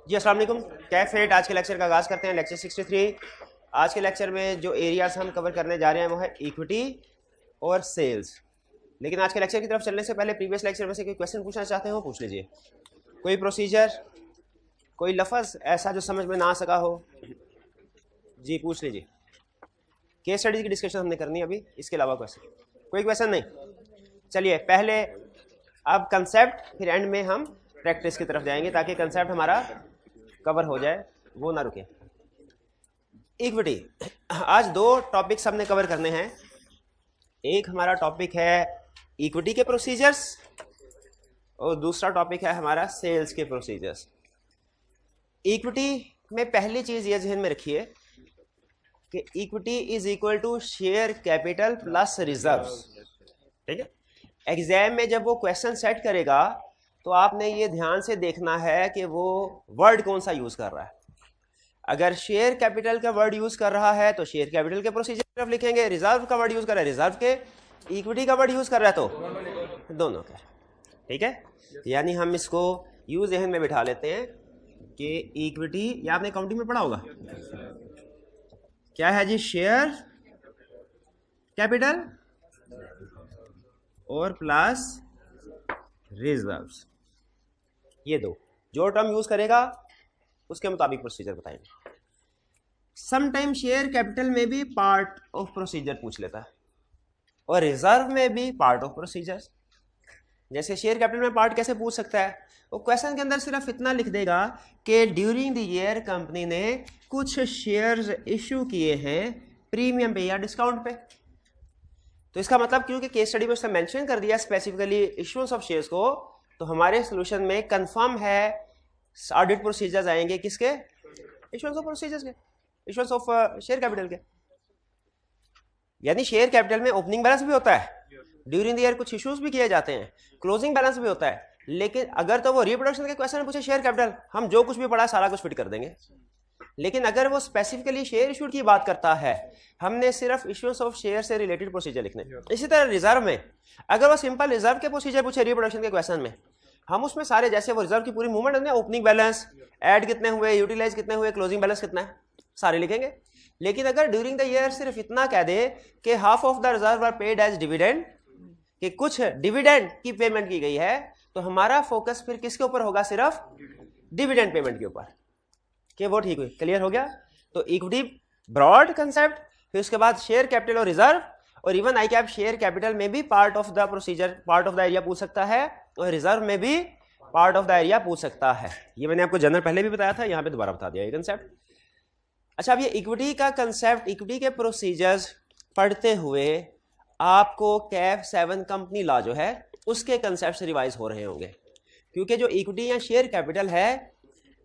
जी अस्सलाम वालेकुम, कैफ हेट। आज के लेक्चर का आगाज़ करते हैं। लेक्चर 63। आज के लेक्चर में जो एरियाज हम कवर करने जा रहे हैं वो है इक्विटी और सेल्स। लेकिन आज के लेक्चर की तरफ चलने से पहले प्रीवियस लेक्चर में से कोई क्वेश्चन पूछना चाहते हो पूछ लीजिए। कोई प्रोसीजर, कोई लफ्ज़ ऐसा जो समझ में ना आ सका हो, जी पूछ लीजिए। केस स्टडी की डिस्कशन हमने करनी है अभी, इसके अलावा क्वेश्चन कोई क्वेश्चन नहीं। चलिए पहले अब कंसेप्ट, फिर एंड में हम प्रैक्टिस की तरफ जाएंगे ताकि कंसेप्ट हमारा कवर हो जाए, वो ना रुके। इक्विटी, आज दो टॉपिक्स हमने कवर करने हैं। एक हमारा टॉपिक है इक्विटी के प्रोसीजर्स और दूसरा टॉपिक है हमारा सेल्स के प्रोसीजर्स। इक्विटी में पहली चीज ये जहन में रखिए कि equity is equal to share capital plus reserves. ठीक है, एग्जाम में जब वो क्वेश्चन सेट करेगा तो आपने ये ध्यान से देखना है कि वो वर्ड कौन सा यूज कर रहा है। अगर शेयर कैपिटल का वर्ड यूज कर रहा है तो शेयर कैपिटल के प्रोसीजर की तरफ लिखेंगे, रिजर्व का वर्ड यूज कर रहा है रिजर्व के, इक्विटी का वर्ड यूज कर रहा है तो दोनों के। ठीक है, यानी हम इसको यूज जहन में बिठा लेते हैं कि इक्विटी, या आपने अकाउंटिंग में पढ़ा होगा, क्या है जी, शेयर कैपिटल और प्लस रिजर्व्स। ये दो जो टर्म यूज करेगा उसके मुताबिक प्रोसीजर बताएंगे। समटाइम शेयर कैपिटल में भी पार्ट ऑफ प्रोसीजर पूछ लेता है और रिजर्व में भी पार्ट ऑफ प्रोसीजर। जैसे शेयर कैपिटल में पार्ट कैसे पूछ सकता है, वो क्वेश्चन के अंदर सिर्फ इतना लिख देगा कि ड्यूरिंग द ईयर कंपनी ने कुछ शेयर्स इश्यू किए हैं प्रीमियम पे या डिस्काउंट पे। तो इसका मतलब क्योंकि केस स्टडी में उसने मेंशन कर दिया स्पेसिफिकली इश्यूएंस ऑफ शेयर्स को, तो हमारे सोल्यूशन में कंफर्म है ऑडिट प्रोसीजर्स आएंगे किसके, इश्यूएंस ऑफ प्रोसीजर्स के, इश्यूएंस ऑफ शेयर कैपिटल के। यानी शेयर कैपिटल में ओपनिंग बैलेंस भी होता है, ड्यूरिंग द ईयर कुछ इश्यूज भी किए जाते हैं, क्लोजिंग बैलेंस भी होता है। लेकिन अगर तो वो रिप्रोडक्शन के क्वेश्चन में पूछे शेयर कैपिटल, हम जो कुछ भी पढ़ा सारा कुछ फिट कर देंगे। लेकिन अगर वो स्पेसिफिकली शेयर इशू की बात करता है, हमने सिर्फ इश्यूएंस ऑफ शेयर से रिलेटेड प्रोसीजर लिखने। इसी तरह रिजर्व में अगर वो सिंपल रिजर्व के प्रोसीजर पूछे रिप्रोडक्शन के क्वेश्चन में, हम उसमें सारे, जैसे वो रिजर्व की पूरी मूवमेंट है, ओपनिंग बैलेंस, ऐड कितने हुए, यूटिलाइज कितने हुए, क्लोजिंग बैलेंस कितना है, सारे लिखेंगे। लेकिन अगर ड्यूरिंग द ईयर सिर्फ इतना कह दे कि half of the reserve are paid as dividend, कि कुछ डिविडेंड की पेमेंट की गई है, तो हमारा फोकस फिर किसके ऊपर होगा, सिर्फ डिविडेंड पेमेंट के ऊपर, कि वो ठीक हुई। क्लियर हो गया। तो इक्विटी ब्रॉड कंसेप्ट, फिर उसके बाद शेयर कैपिटल और रिजर्व, और even I cap share capital में भी part of the procedure, part of the area पूछ सकता है, और रिजर्व में भी पार्ट ऑफ द एरिया पूछ सकता है। ये मैंने आपको जनरल पहले भी बताया था, यहाँ पे दोबारा बता दिया ये कंसेप्ट। अच्छा, अब ये इक्विटी का कंसेप्ट, इक्विटी के प्रोसीजर्स पढ़ते हुए आपको कैफ 7 कंपनी लॉ जो है उसके कंसेप्ट रिवाइज हो रहे होंगे, क्योंकि जो इक्विटी या शेयर कैपिटल है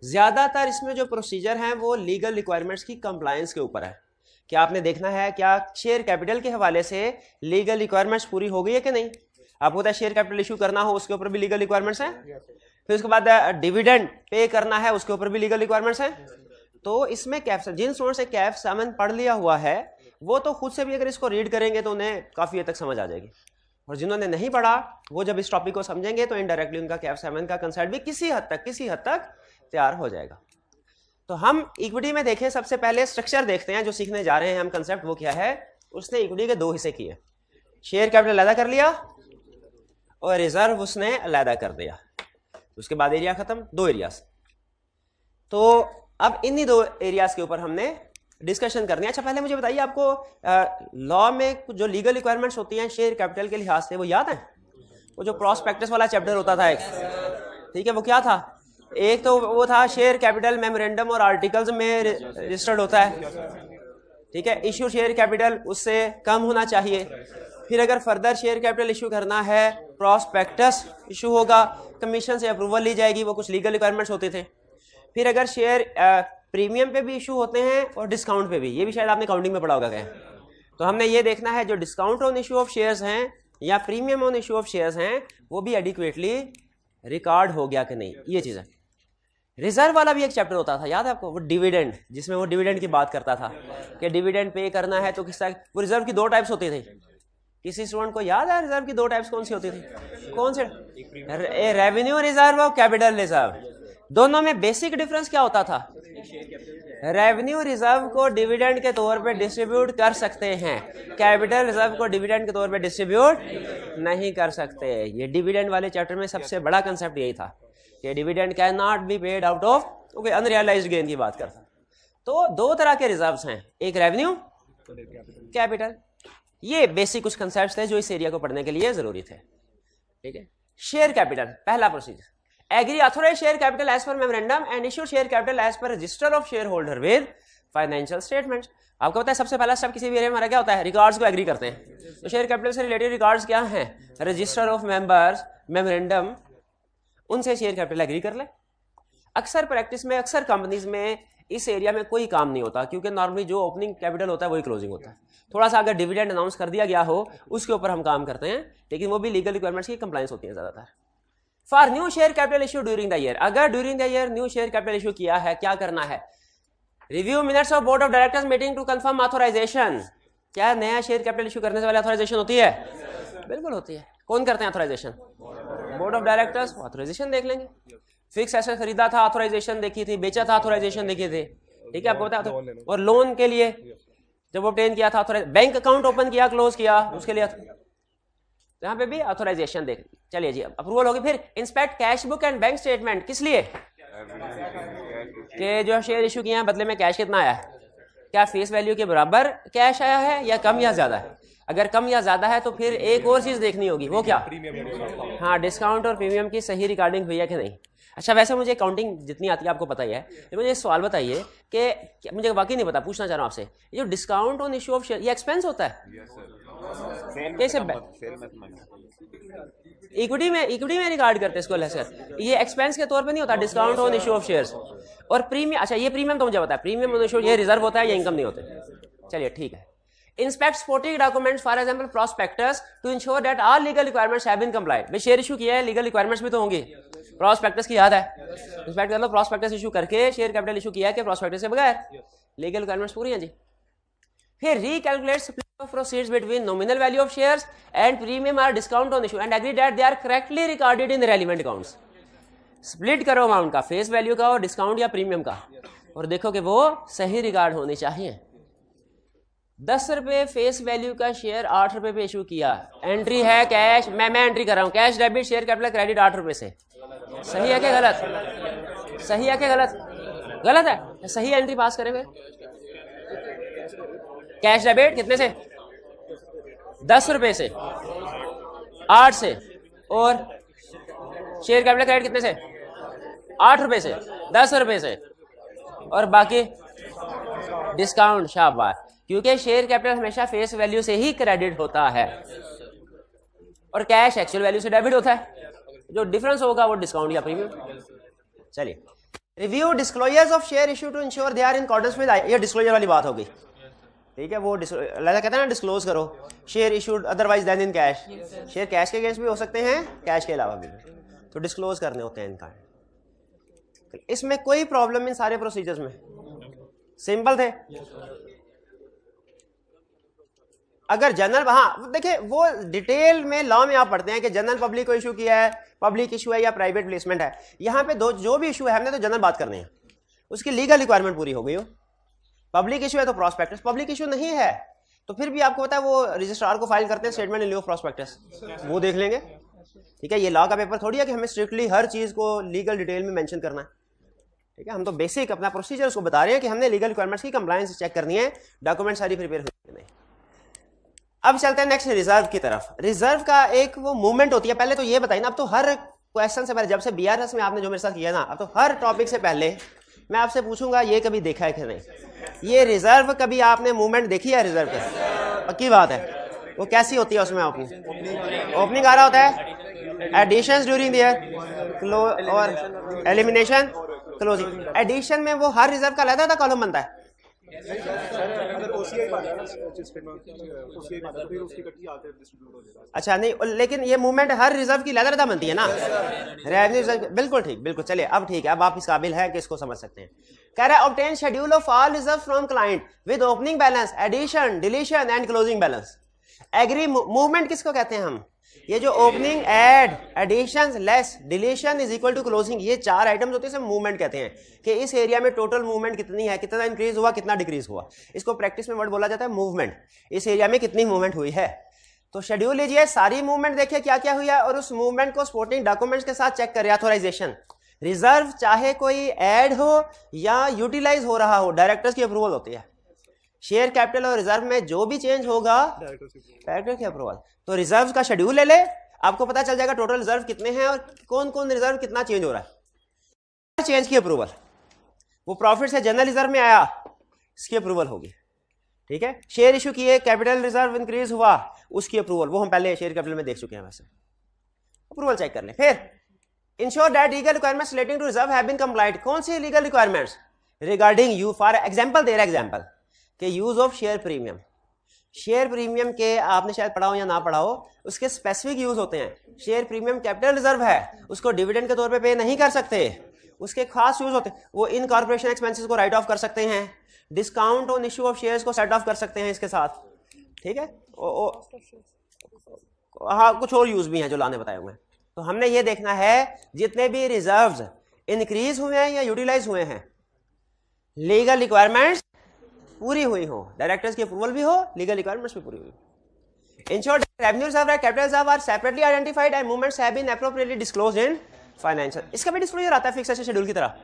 ज्यादातर इसमें जो प्रोसीजर हैं वो लीगल रिक्वायरमेंट्स की कंप्लायंस के ऊपर है। क्या आपने देखना है क्या शेयर कैपिटल के हवाले से लीगल रिक्वायरमेंट्स पूरी हो गई है कि नहीं। आपको पता है शेयर कैपिटल इशू करना हो उसके ऊपर भी लीगल रिक्वायरमेंट्स हैं, फिर उसके बाद डिविडेंड पे करना है उसके ऊपर भी लीगल रिक्वायरमेंट्स हैं। तो इसमें कैफ, जिन स्टूडेंट से कैफ 7 पढ़ लिया हुआ है वो तो खुद से भी अगर इसको रीड करेंगे तो उन्हें काफी हद तक समझ आ जाएगी, और जिन्होंने नहीं पढ़ा वो जब इस टॉपिक को समझेंगे तो इनडायरेक्टली उनका कैफ 7 का कंसेप्ट भी किसी हद तक तैयार हो जाएगा। तो हम इक्विटी में देखें, सबसे पहले स्ट्रक्चर देखते हैं जो सीखने जा रहे हैं हम कंसेप्ट, वो क्या है। उसने इक्विटी के दो हिस्से किए, शेयर कैपिटल अलग कर लिया और रिजर्व उसने अलग कर दिया। उसके बाद एरिया खत्म, दो एरियाज। तो अब इन्हीं दो एरियाज के ऊपर हमने डिस्कशन करनी है। अच्छा, पहले मुझे बताइए आपको लॉ में जो लीगल रिक्वायरमेंट्स होती हैं शेयर कैपिटल के लिहाज से वो याद है? वो जो प्रॉस्पेक्टस वाला चैप्टर होता था एक, ठीक है, वो क्या था? एक तो वो था शेयर कैपिटल मेमोरेंडम और आर्टिकल्स में रजिस्टर्ड होता है, ठीक है, इश्यू शेयर कैपिटल उससे कम होना चाहिए। फिर अगर फर्दर शेयर कैपिटल इशू करना है प्रॉस्पेक्टस इशू होगा, कमीशन से अप्रूवल ली जाएगी, वो कुछ लीगल रिक्वायरमेंट्स होते थे। फिर अगर शेयर प्रीमियम पे भी इशू होते हैं और डिस्काउंट पे भी, ये भी शायद आपने काउंटिंग में पढ़ा होगा कहीं। तो हमने ये देखना है जो discount on issue of shares हैं या premium on issue of shares हैं वो भी एडिक्वेटली रिकॉर्ड हो गया कि नहीं, ये चीज़ है। रिजर्व वाला भी एक चैप्टर होता था, याद है आपको, वो डिविडेंड, जिसमें वो डिविडेंड की बात करता था कि डिविडेंड पे करना है तो किस तरह। वो रिजर्व की दो टाइप्स होती थी, किसी स्टूडेंट को याद है रिजर्व की दो टाइप्स कौन सी होती थी? कौन से? रेवेन्यू रिजर्व और कैपिटल रिजर्व। दोनों में बेसिक डिफरेंस क्या होता था? रेवेन्यू रिजर्व को डिविडेंड के तौर पे डिस्ट्रीब्यूट कर सकते हैं, कैपिटल रिजर्व को डिविडेंड के तौर पे डिस्ट्रीब्यूट नहीं कर सकते। ये डिविडेंड वाले चैप्टर में सबसे बड़ा कंसेप्ट यही था कि dividend can not be paid out of unrealised gain की बात करता। तो दो तरह के रिजर्व्स हैं, एक रेवेन्यू, कैपिटल। ये बेसिक कुछ कंसेप्ट्स थे जो इस एरिया को पढ़ने के लिए जरूरी थे। ठीक है, शेयर कैपिटल पहला procedure, agree authorise share capital as per memorandum and issue share capital as per register of shareholder with financial statements. आपको पता है सबसे पहला स्टेप किसी भी एरिया में हमारा क्या होता है? रिकॉर्ड्स को एग्री करते हैं। तो शेयर कैपिटल से रिलेटेड रिकॉर्ड्स क्या हैं? रजिस्टर ऑफ मेंबर्स, मेमोरेंडम, उनसे शेयर कैपिटल एग्री कर ले। अक्सर प्रैक्टिस में, अक्सर कंपनीज में इस एरिया में कोई काम नहीं होता, क्योंकि नॉर्मली जो ओपनिंग कैपिटल होता है वही क्लोजिंग होता है। थोड़ा सा अगर डिविडेंड अनाउंस कर दिया गया हो उसके ऊपर हम काम करते हैं, लेकिन वो भी लीगल रिक्वायरमेंट्स की कंप्लायंस होती है ज्यादातर। For new share capital issue during the year, अगर during the year new share capital issue किया है, क्या करना है? Review minutes of board of directors meeting to confirm authorisation. क्या नया शेयर कैपिटल इशू करने से पहले ऑथराइजेशन होती है? बिल्कुल होती है। कौन करते हैं authorisation? Board of directors. Authorisation देख लेंगे, फिक्स एसेट खरीदा था ऑथराइजेशन देखी थी, बेचा था ऑथराइजेशन देखी थी। ठीक है, आपको पता है। और लोन के लिए जब ऑब्टेन किया था, बैंक अकाउंट ओपन किया, क्लोज किया, उसके लिए यहाँ पे भी ऑथराइजेशन देख। चलिए जी, अप्रूवल होगी। फिर inspect cash book and bank statement, किस लिए? कि जो शेयर इशू किए हैं बदले में कैश कितना आया है, क्या फेस वैल्यू के बराबर कैश आया है या कम या ज्यादा है? अगर कम या ज्यादा है तो फिर एक और चीज देखनी होगी, वो क्या? हाँ, डिस्काउंट और प्रीमियम की सही रिकॉर्डिंग हुई है कि नहीं। अच्छा, वैसे मुझे अकाउंटिंग जितनी आती है आपको पता ही है, तो मुझे सवाल बताइए कि मुझे वाकई नहीं पता, पूछना चाह रहा हूँ आपसे, ये जो discount on issue of share ये एक्सपेंस होता है? कैसे? इक्विटी में रिकॉर्ड करते हैं इसको लेसर, ये एक्सपेंस के तौर पे नहीं होता discount on issue of shares. और प्रीमियम, अच्छा ये प्रीमियम तो मुझे पता है, प्रीमियम ऑन इशू ये रिजर्व होता है, ये इनकम नहीं होते। चलिए ठीक है। Inspect supporting documents for example prospectus to ensure that all legal requirements have been complied. भाई शेयर इशू किया है, लीगल रिक्वायरमेंट्स भी तो होंगी। प्रॉस्पेक्टस की याद है, इंस्पेक्ट कर लो, प्रॉस्पेक्टस इशू करके शेयर कैपिटल इशू किया है कि प्रॉस्पेक्टस से बगैर, लीगल रिक्वायरमेंट्स पूरी हैं जी। फिर recalculate split of proceeds between nominal value of shares and premium or discount on issue and agree that they are correctly recorded in the relevant accounts। Split करो amount का, face value का और discount या premium का, और देखो कि वो सही रिकॉर्ड होनी चाहिए। 10 रुपए फेस वैल्यू का शेयर 8 रुपए पे इशू किया, एंट्री है कैश, मैं एंट्री कर रहा हूँ, cash debit share capital credit 8 रुपए से। सही है क्या गलत? सही है क्या गलत? गलत है। सही एंट्री पास करें फिर। कैश डेबिट कितने से? 10 रुपए से, 8 से, और शेयर कैपिटल क्रेडिट कितने से? 8 रुपए से, 10 रुपए से, और बाकी डिस्काउंट। शाबाश, क्योंकि शेयर कैपिटल हमेशा फेस वैल्यू से ही क्रेडिट होता है और कैश एक्चुअल वैल्यू से डेबिट होता है। जो डिफरेंस होगा वो डिस्काउंट या प्रीमियम। चलिए, review disclosures of share issue to ensure they are in accordance with, ये डिस्क्लोजर वाली बात होगी। ठीक है, वो कहता है ना डिस्क्लोज करो share issued otherwise than in cash. Share cash के अगेंस्ट भी हो सकते हैं, कैश के अलावा भी, तो डिस्क्लोज करने होते हैं इनका। इसमें कोई प्रॉब्लम इन सारे प्रोसीजर्स में सिंपल थे। अगर जनरल, हाँ देखिए वो डिटेल में लॉ में आप पढ़ते हैं कि जनरल पब्लिक को इशू किया है, पब्लिक इशू है या प्राइवेट प्लेसमेंट है। यहाँ पे जो भी इशू है हमने तो जनरल बात करनी है, उसकी लीगल रिक्वायरमेंट पूरी हो गई हो। पब्लिक इशू है तो प्रॉस्पेक्टस, पब्लिक इशू नहीं है तो फिर भी आपको पता है वो रजिस्ट्रार को फाइल करते हैं स्टेटमेंट इन लिeu ऑफ प्रॉस्पेक्टस, वो देख लेंगे। ठीक है, ये लॉ का पेपर थोड़ी है कि हमें स्ट्रिक्टली हर चीज को लीगल डिटेल में मेंशन करना है। ठीक है, हम तो बेसिक अपना प्रोसीजर उसको बता रहे हैं कि हमने लीगल रिक्वायरमेंट्स की कंप्लायंस चेक करनी है, डॉक्यूमेंट सारी प्रिपेयर हुई नहीं। अब चलते हैं नेक्स्ट रिजर्व की तरफ। रिजर्व का एक वो मूवमेंट होती है। पहले तो ये बताइए ना, अब तो हर क्वेश्चन से पहले, जब से BRS में आपने जो मेरे साथ किया ना, अब तो हर टॉपिक से पहले मैं आपसे पूछूंगा ये कभी देखा है कि नहीं, ये रिजर्व कभी आपने मूवमेंट देखी है? रिजर्व के पक्की बात है, वो कैसी होती है? उसमें ओपनिंग आ रहा होता है, एडिशंस ड्यूरिंग द ईयर और एलिमिनेशन, क्लोजिंग। एडिशन में वो हर रिजर्व का अलग कॉलम बनता है। अच्छा नहीं, लेकिन ये मूवमेंट हर रिजर्व की अलग बनती है ना, रेवेन्यू रिजर्व। बिल्कुल ठीक, बिल्कुल। चलिए अब ठीक है, अब आप इस काबिल है कि इसको समझ सकते हैं। कह रहा है obtain schedule of all reserve from client with opening balance, addition, deletion and closing balance. Agree movement किसको कहते हैं हम? ये जो opening, add, addition, less, deletion is equal to closing, ये 4 आइटम्स होते हैं, मूवमेंट कहते हैं कि इस एरिया में टोटल मूवमेंट कितनी है, कितना इंक्रीज हुआ, कितना डिक्रीज हुआ। इसको प्रैक्टिस में वर्ड बोला जाता है मूवमेंट। इस एरिया में कितनी मूवमेंट हुई है। तो शेड्यूल लीजिए, सारी मूवमेंट देखिए क्या क्या हुई है और उस मूवमेंट को सपोर्टिंग डॉक्यूमेंट्स के साथ चेक करें। ऑथोराइजेशन, रिजर्व चाहे कोई ऐड हो या यूटिलाइज हो रहा हो, डायरेक्टर्स की अप्रूवल होती है। शेयर कैपिटल और रिजर्व में जो भी चेंज होगा डायरेक्टर की अप्रूवल। तो रिजर्व का शेड्यूल ले ले, आपको पता चल जाएगा टोटल रिजर्व कितने हैं और कौन कौन रिजर्व कितना चेंज हो रहा है। चेंज की अप्रूवल, वो प्रॉफिट से जनरल रिजर्व में आया, इसकी अप्रूवल होगी। ठीक है, शेयर इशू किए, कैपिटल रिजर्व इंक्रीज हुआ, उसकी अप्रूवल, वो हम पहले शेयर कैपिटल में देख चुके हैं, वैसे अप्रूवल चेक कर ले। फिर ensure that legal requirements relating to reserve have been complied. कौन सी legal requirements? Regarding you, for example दे रहा एग्जांपल के use of share premium. Share premium के आपने शायद पढ़ा हो या ना पढ़ा हो, उसके स्पेसिफिक यूज होते हैं। शेयर प्रीमियम कैपिटल रिजर्व है, उसको डिविडेंड के तौर पे नहीं कर सकते, उसके खास यूज होते हैं। वो इन कॉर्पोरेशन एक्सपेंसेस को राइट ऑफ कर सकते हैं, discount on issue of shares को सेट ऑफ कर सकते हैं इसके साथ। ठीक है, हाँ कुछ और यूज भी हैं जो लाने बताए हुए हैं। तो हमने ये देखना है जितने भी रिजर्व्स इंक्रीज हुए हैं या यूटिलाइज हुए हैं, लीगल रिक्वायरमेंट्स पूरी हुई हो, डायरेक्टर्स की अप्रूवल भी हो, लीगल रिक्वायरमेंट्स भी पूरी हुई। Ensure revenue reserve and capital reserve are separately identified and movements have been appropriately disclosed in financial. इसका भी डिस्क्लोजर आता है फिक्स एसेट शेड्यूल की तरह,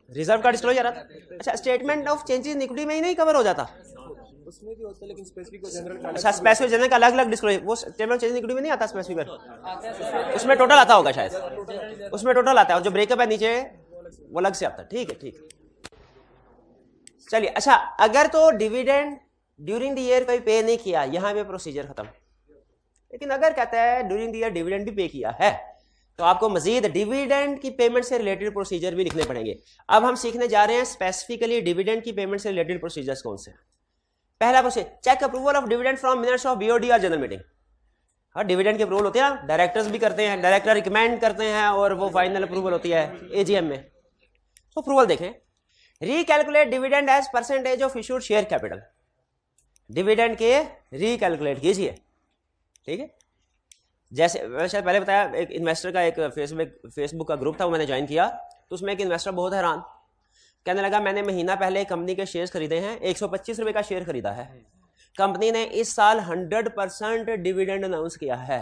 रिजर्व का डिस्क्लोजर आता है। अच्छा, statement of changes in equity में ही नहीं कवर हो जाता, उसमें भी होता है, लेकिन स्पेसिफिक और जनरल का। अच्छा, स्पेसिफिक जनरल का अलग अलग डिस्क्लोजर, वो statement of changes in equity में नहीं आता स्पेसिफिक, उसमें टोटल आता होगा शायद, उसमें टोटल आता है, जो ब्रेकअप है नीचे वो अलग से आता है। ठीक है, ठीक है, चलिए। अच्छा, अगर तो डिविडेंड ड्यूरिंग द ईयर कोई पे नहीं किया, यहां पे प्रोसीजर खत्म। लेकिन अगर कहता है ड्यूरिंग द ईयर डिविडेंड भी पे किया है, तो आपको मजीद डिविडेंड की पेमेंट से रिलेटेड प्रोसीजर भी लिखने पड़ेंगे। अब हम सीखने जा रहे हैं स्पेसिफिकली डिविडेंड की पेमेंट से रिलेटेड प्रोसीजर्स कौन से। पहला procedure, check approval of dividend from minutes of BOD और जनरल मीटिंग। हाँ, डिविडेंड के अप्रूवल होते हैं, डायरेक्टर्स भी करते हैं, डायरेक्टर रिकमेंड करते हैं और वो फाइनल अप्रूवल होती है एजीएम में। तो अप्रूवल देखें। Recalculate dividend as percentage of issued share capital. Dividend के रिकैलकुलेट कीजिए। ठीक है, जैसे मैंने शायद पहले बताया, एक इन्वेस्टर का एक फेसबुक का ग्रुप था, वो मैंने ज्वाइन किया। तो उसमें एक इन्वेस्टर बहुत हैरान, कहने लगा मैंने महीना पहले कंपनी के शेयर्स खरीदे हैं, 125 रुपए का शेयर खरीदा है, कंपनी ने इस साल 100% डिविडेंड अनाउंस किया है,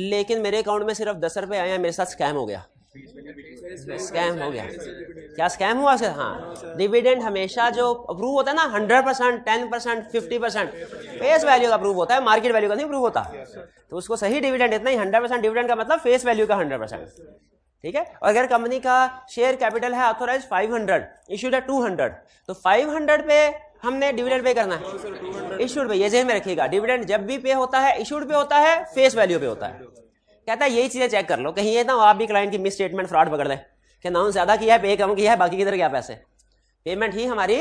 लेकिन मेरे अकाउंट में सिर्फ 10 रुपए आए हैं, मेरे साथ स्कैम हो गया। स्कैम हो गया, क्या स्कैम हुआ सर? हाँ, डिविडेंड हमेशा जो अप्रूव होता है ना 100%, 10%, 50% फेस वैल्यू का अप्रूव होता है, मार्केट वैल्यू का नहीं अप्रूव होता। तो उसको सही डिविडेंड इतना ही, 100% डिविडेंड का मतलब फेस वैल्यू का 100%। ठीक है, और अगर कंपनी का शेयर कैपिटल है ऑथोराइज 500, इशूड है 200, तो 500 पे हमने डिविडेंड पे करना है, इशूड पे। ये जेहन में रखिएगा, डिविडेंड जब भी पे होता है इशूड पे होता है, फेस वैल्यू पे होता है। कहता है यही चीजें चेक कर लो, कहीं ये ना आप भी क्लाइंट की मिस स्टेटमेंट फ्रॉड पकड़ लें कि अनाउंस ज्यादा किया है, पे कम किया है, बाकी किधर गया पैसे। पेमेंट ही हमारी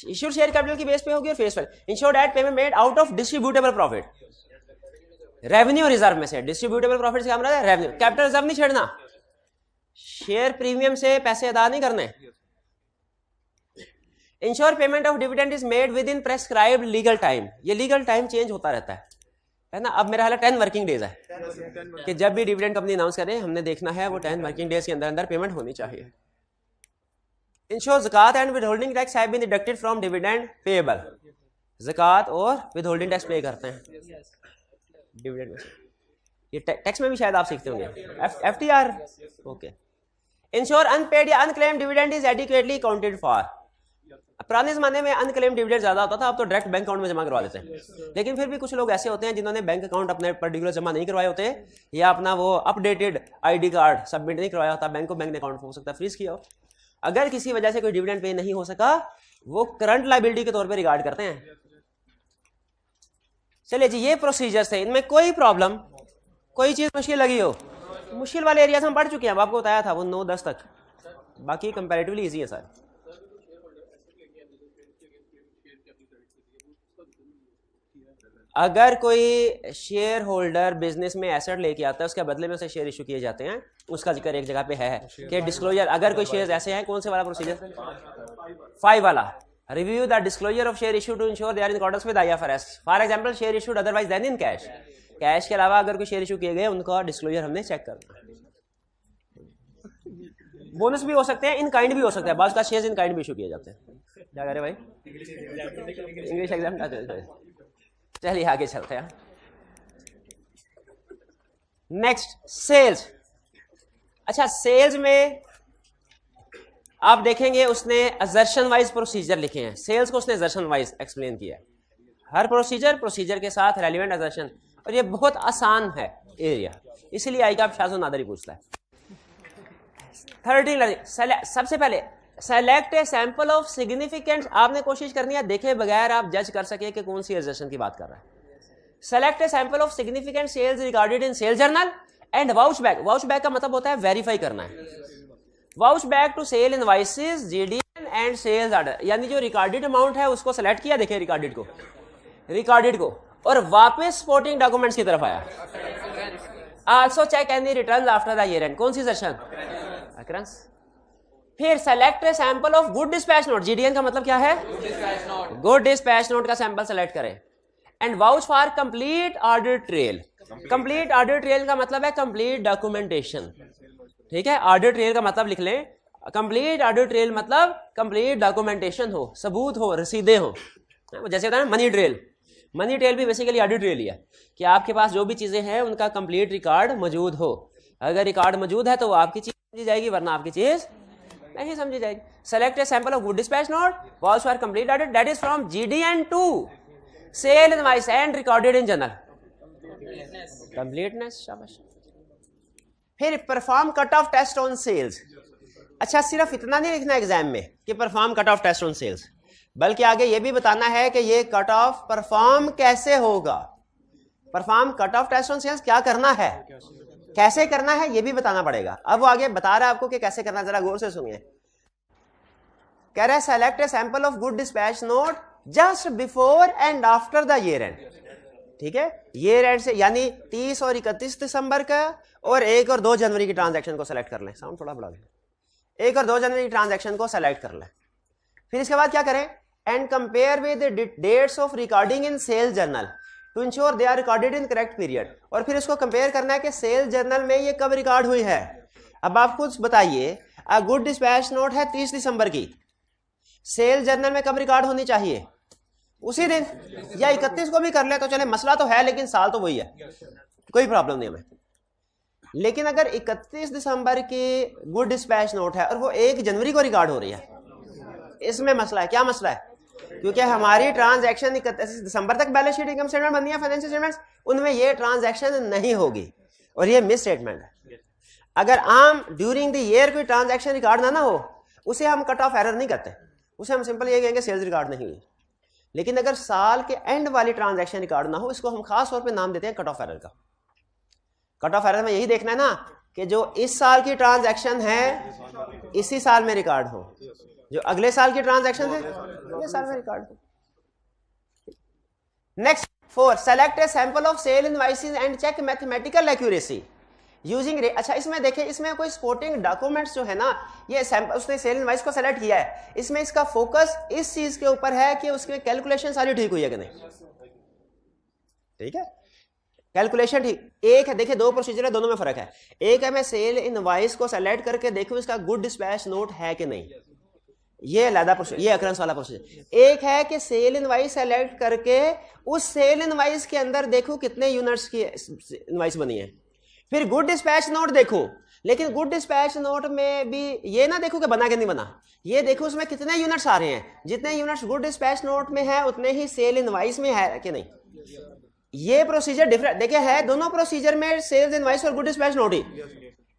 इशूड शेयर कैपिटल की बेस पे होगी और face value. Ensure that payment made out of distributable profit, revenue reserve में से। डिस्ट्रीब्यूटेबल प्रॉफिट से क्या मतलब है? रेवेन्यू। कैपिटल रिजर्व नहीं छेड़ना, शेयर प्रीमियम से पैसे अदा नहीं करने। Ensure payment of dividend is made with in prescribed legal time. ये लीगल टाइम चेंज होता रहता है ना। अब मेरा हाल 10 वर्किंग डेज है कि जब भी डिविडेंड कंपनी अनाउंस करे, हमने देखना है वो 10 वर्किंग डेज के अंदर अंदर पेमेंट होनी चाहिए। Ensure zakat and withholding tax have been deducted from dividend payable. ज़कात और विदहोल्डिंग टैक्स पे करते हैं डिविडेंड में। ये टैक्स में भी शायद आप सीखते होंगे, एफटीआर। ओके। इंश्योर अनपेड या unclaim dividend is adequately counted for. पुराने जमाने में अनक्लेम डिविडेंड ज्यादा होता था, अब तो डायरेक्ट बैंक अकाउंट में जमा करवा देते हैं। लेकिन फिर भी कुछ लोग ऐसे होते हैं जिन्होंने बैंक अकाउंट अपने पर्टिकुलर जमा नहीं करवाए होते, या अपना वो अपडेटेड आईडी कार्ड सबमिट नहीं करवाया होता, बैंक को बैंक अकाउंट हो सकता है फ्रीज किया हो। अगर किसी वजह से कोई डिविडेंड पे नहीं हो सका, वो करंट लायबिलिटी के तौर पे रिगार्ड करते हैं। चलिए जी, ये प्रोसीजर्स है, इनमें कोई प्रॉब्लम, कोई चीज मुश्किल लगी हो? मुश्किल वाले एरिया हम पढ़ चुके हैं, आपको बताया था वो 9-10 तक, बाकी कंपैरेटिवली इजी है सर। अगर कोई शेयर होल्डर बिजनेस में एसेट लेके आता है, उसके बदले में उसे शेयर इशू किए जाते हैं, उसका जिक्र एक जगह पे है कि डिस्क्लोजर। अगर कोई शेयर ऐसे हैं, कौन से वाला प्रोसीजर? 5 वाला। Review the disclosure of share issue to ensure they are in accordance with IFRS. For example, share issued otherwise than in cash. Cash के अलावा अगर कोई शेयर इशू किए गए उनका डिस्क्लोजर हमने चेक करना है. बोनस भी हो सकते हैं, इन काइंड भी हो सकता है, बाज़ का शेयर्स इन काइंड भी इशू किए जाते हैं. क्या कह रहे भाई? इंग्लिश एग्जाम का चलिए आगे चलते हैं. Next sales. अच्छा, सेल्स में आप देखेंगे उसने असर्शन वाइज प्रोसीजर लिखे हैं. सेल्स को उसने असर्शन वाइज एक्सप्लेन किया है. हर प्रोसीजर के साथ रेलिवेंट असर्शन, और ये बहुत आसान है एरिया, इसीलिए आई का आप शाज़ो नादरी पूछता है. 13 सबसे पहले select a sample of significance. आपने कोशिश करनी है देखे बगैर आप जज कर सके कि कौन सी असर्शन की बात कर रहा है. Select a sample of significant sales recorded in sale journal and vouch back. Vouch back का मतलब होता है वेरीफाई करना है. Vouch back to sale invoices, GDN and sales order, यानी जो रिकॉर्डेड अमाउंट है उसको सेलेक्ट किया, देखें रिकॉर्डेड को और वापस सपोर्टिंग डॉक्यूमेंट्स की तरफ आया. Also check any returns after the year end. कौन सी सेशन? अकरेंस. फिर select a sample of good dispatch note. GDN का मतलब क्या है? गुड डिस्पैच नोट का सैंपल सेलेक्ट करें. And vouch for complete audit trail. Complete audit trail का मतलब है कंप्लीट डॉक्यूमेंटेशन. ठीक है, ऑडिट ट्रेल का मतलब लिख लें. कंप्लीट ऑडिट ट्रेल मतलब कंप्लीट डॉक्यूमेंटेशन हो, सबूत हो, रसीदें हो. जैसे होता है ना मनी ट्रेल. मनी ट्रेल भी बेसिकली ऑडिट ट्रेल ही है कि आपके पास जो भी चीजें हैं उनका कंप्लीट रिकॉर्ड मौजूद हो. अगर रिकॉर्ड मौजूद है तो आपकी चीज समझी जाएगी, वरना आपकी चीज नहीं समझी जाएगी. Select a sample of good dispatch note, vouch for complete audit, that is from GDN to sale invoice and recorded in journal. Completeness. शाबाश. फिर perform cut off test on sales. अच्छा, सिर्फ इतना नहीं लिखना एग्जाम में कि perform cut off test on sales, बल्कि आगे ये भी बताना है कि ये कट ऑफ परफॉर्म कैसे होगा. Perform cut off test on sales क्या करना है, कैसे करना है, ये भी बताना पड़ेगा. अब वो आगे बता रहा है आपको कि कैसे करना है, जरा गौर से सुनिए. कह रहा है select a sample of good dispatch note just before and after the year and. ठीक है, ईयर एंड से यानी 30 और 31 दिसंबर का और 1 और 2 जनवरी की ट्रांजैक्शन को सेलेक्ट कर लें. साउंड थोड़ा बढ़ा लें. 1 और 2 जनवरी की ट्रांजैक्शन को सेलेक्ट कर लें. फिर इसके बाद क्या करें? And compare with dates of recording in sales journal to ensure they are recorded in correct period. और फिर इसको कंपेयर करना है कि सेल्स जर्नल में ये कब रिकॉर्ड हुई है. अब आप खुद बताइए, अ गुड डिस्पैच नोट है 30 दिसंबर की, सेल्स जर्नल में कब रिकॉर्ड होनी चाहिए? उसी दिन, या 31 को भी कर ले तो चले, मसला तो है लेकिन साल तो वही है, कोई प्रॉब्लम नहीं हमें. लेकिन अगर 31 दिसंबर की गुड डिस्पैच नोट है और वो 1 जनवरी को रिकॉर्ड हो रही है, इसमें मसला है. क्या मसला है? क्योंकि हमारी ट्रांजैक्शन 31 दिसंबर तक बैलेंस शीट, इनकम स्टेटमेंट बननी है, फाइनेंशियल स्टेटमेंट्स, उनमें ये ट्रांजैक्शन नहीं होगी और ये मिस स्टेटमेंट है. अगर आम ड्यूरिंग द ईयर कोई ट्रांजैक्शन रिकॉर्ड ना हो, उसे हम कट ऑफ एरर नहीं करते, उसे हम सिंपल ये कहेंगे सेल्स रिकॉर्ड नहीं हुई. लेकिन अगर साल के एंड वाली ट्रांजैक्शन रिकॉर्ड ना हो, इसको हम खास तौर पे नाम देते हैं कट ऑफ एरर का. कट ऑफ एरर में यही देखना है ना कि जो इस साल की ट्रांजैक्शन है इसी साल में रिकॉर्ड हो, जो अगले साल की ट्रांजैक्शन है अगले साल में रिकॉर्ड हो. Next 4, select a sample of sale invoices and check mathematical accuracy using. अच्छा, इसमें देखिए, इसमें कोई सपोर्टिंग डॉक्यूमेंट्स जो है ना, ये उसने सेल इनवॉइस को सेलेक्ट किया है, इसमें इसका फोकस इस चीज के ऊपर है कि उसकी कैलकुलेशन सारी ठीक हुई है कि नहीं. ठीक है, कैलकुलेशन ठीक. एक है, देखिए 2 प्रोसीजर है, दोनों में फर्क है. एक है मैं सेल इनवॉइस को सेलेक्ट करके देखूं इसका गुड डिस्पैच नोट है कि नहीं, ये अलग प्रोसीजर, ये अकरेंस वाला प्रोसीजर. एक है कि सेल इनवॉइस सेलेक्ट करके उस सेल इनवॉइस के अंदर देखूं कितने यूनिट्स की इनवॉइस बनी है. फिर गुड डिस्पैच नोट देखो, लेकिन गुड डिस्पैच नोट में भी ये ना देखो कि बना कि नहीं बना, ये देखो उसमें कितने यूनिट्स आ रहे हैं. जितने यूनिट्स गुड डिस्पैच नोट में है उतने ही सेल इनवॉइस में है कि नहीं. ये प्रोसीजर डिफरेंट देखिए है, दोनों प्रोसीजर में सेल्स इनवॉइस और गुड डिस्पैच नोट ही.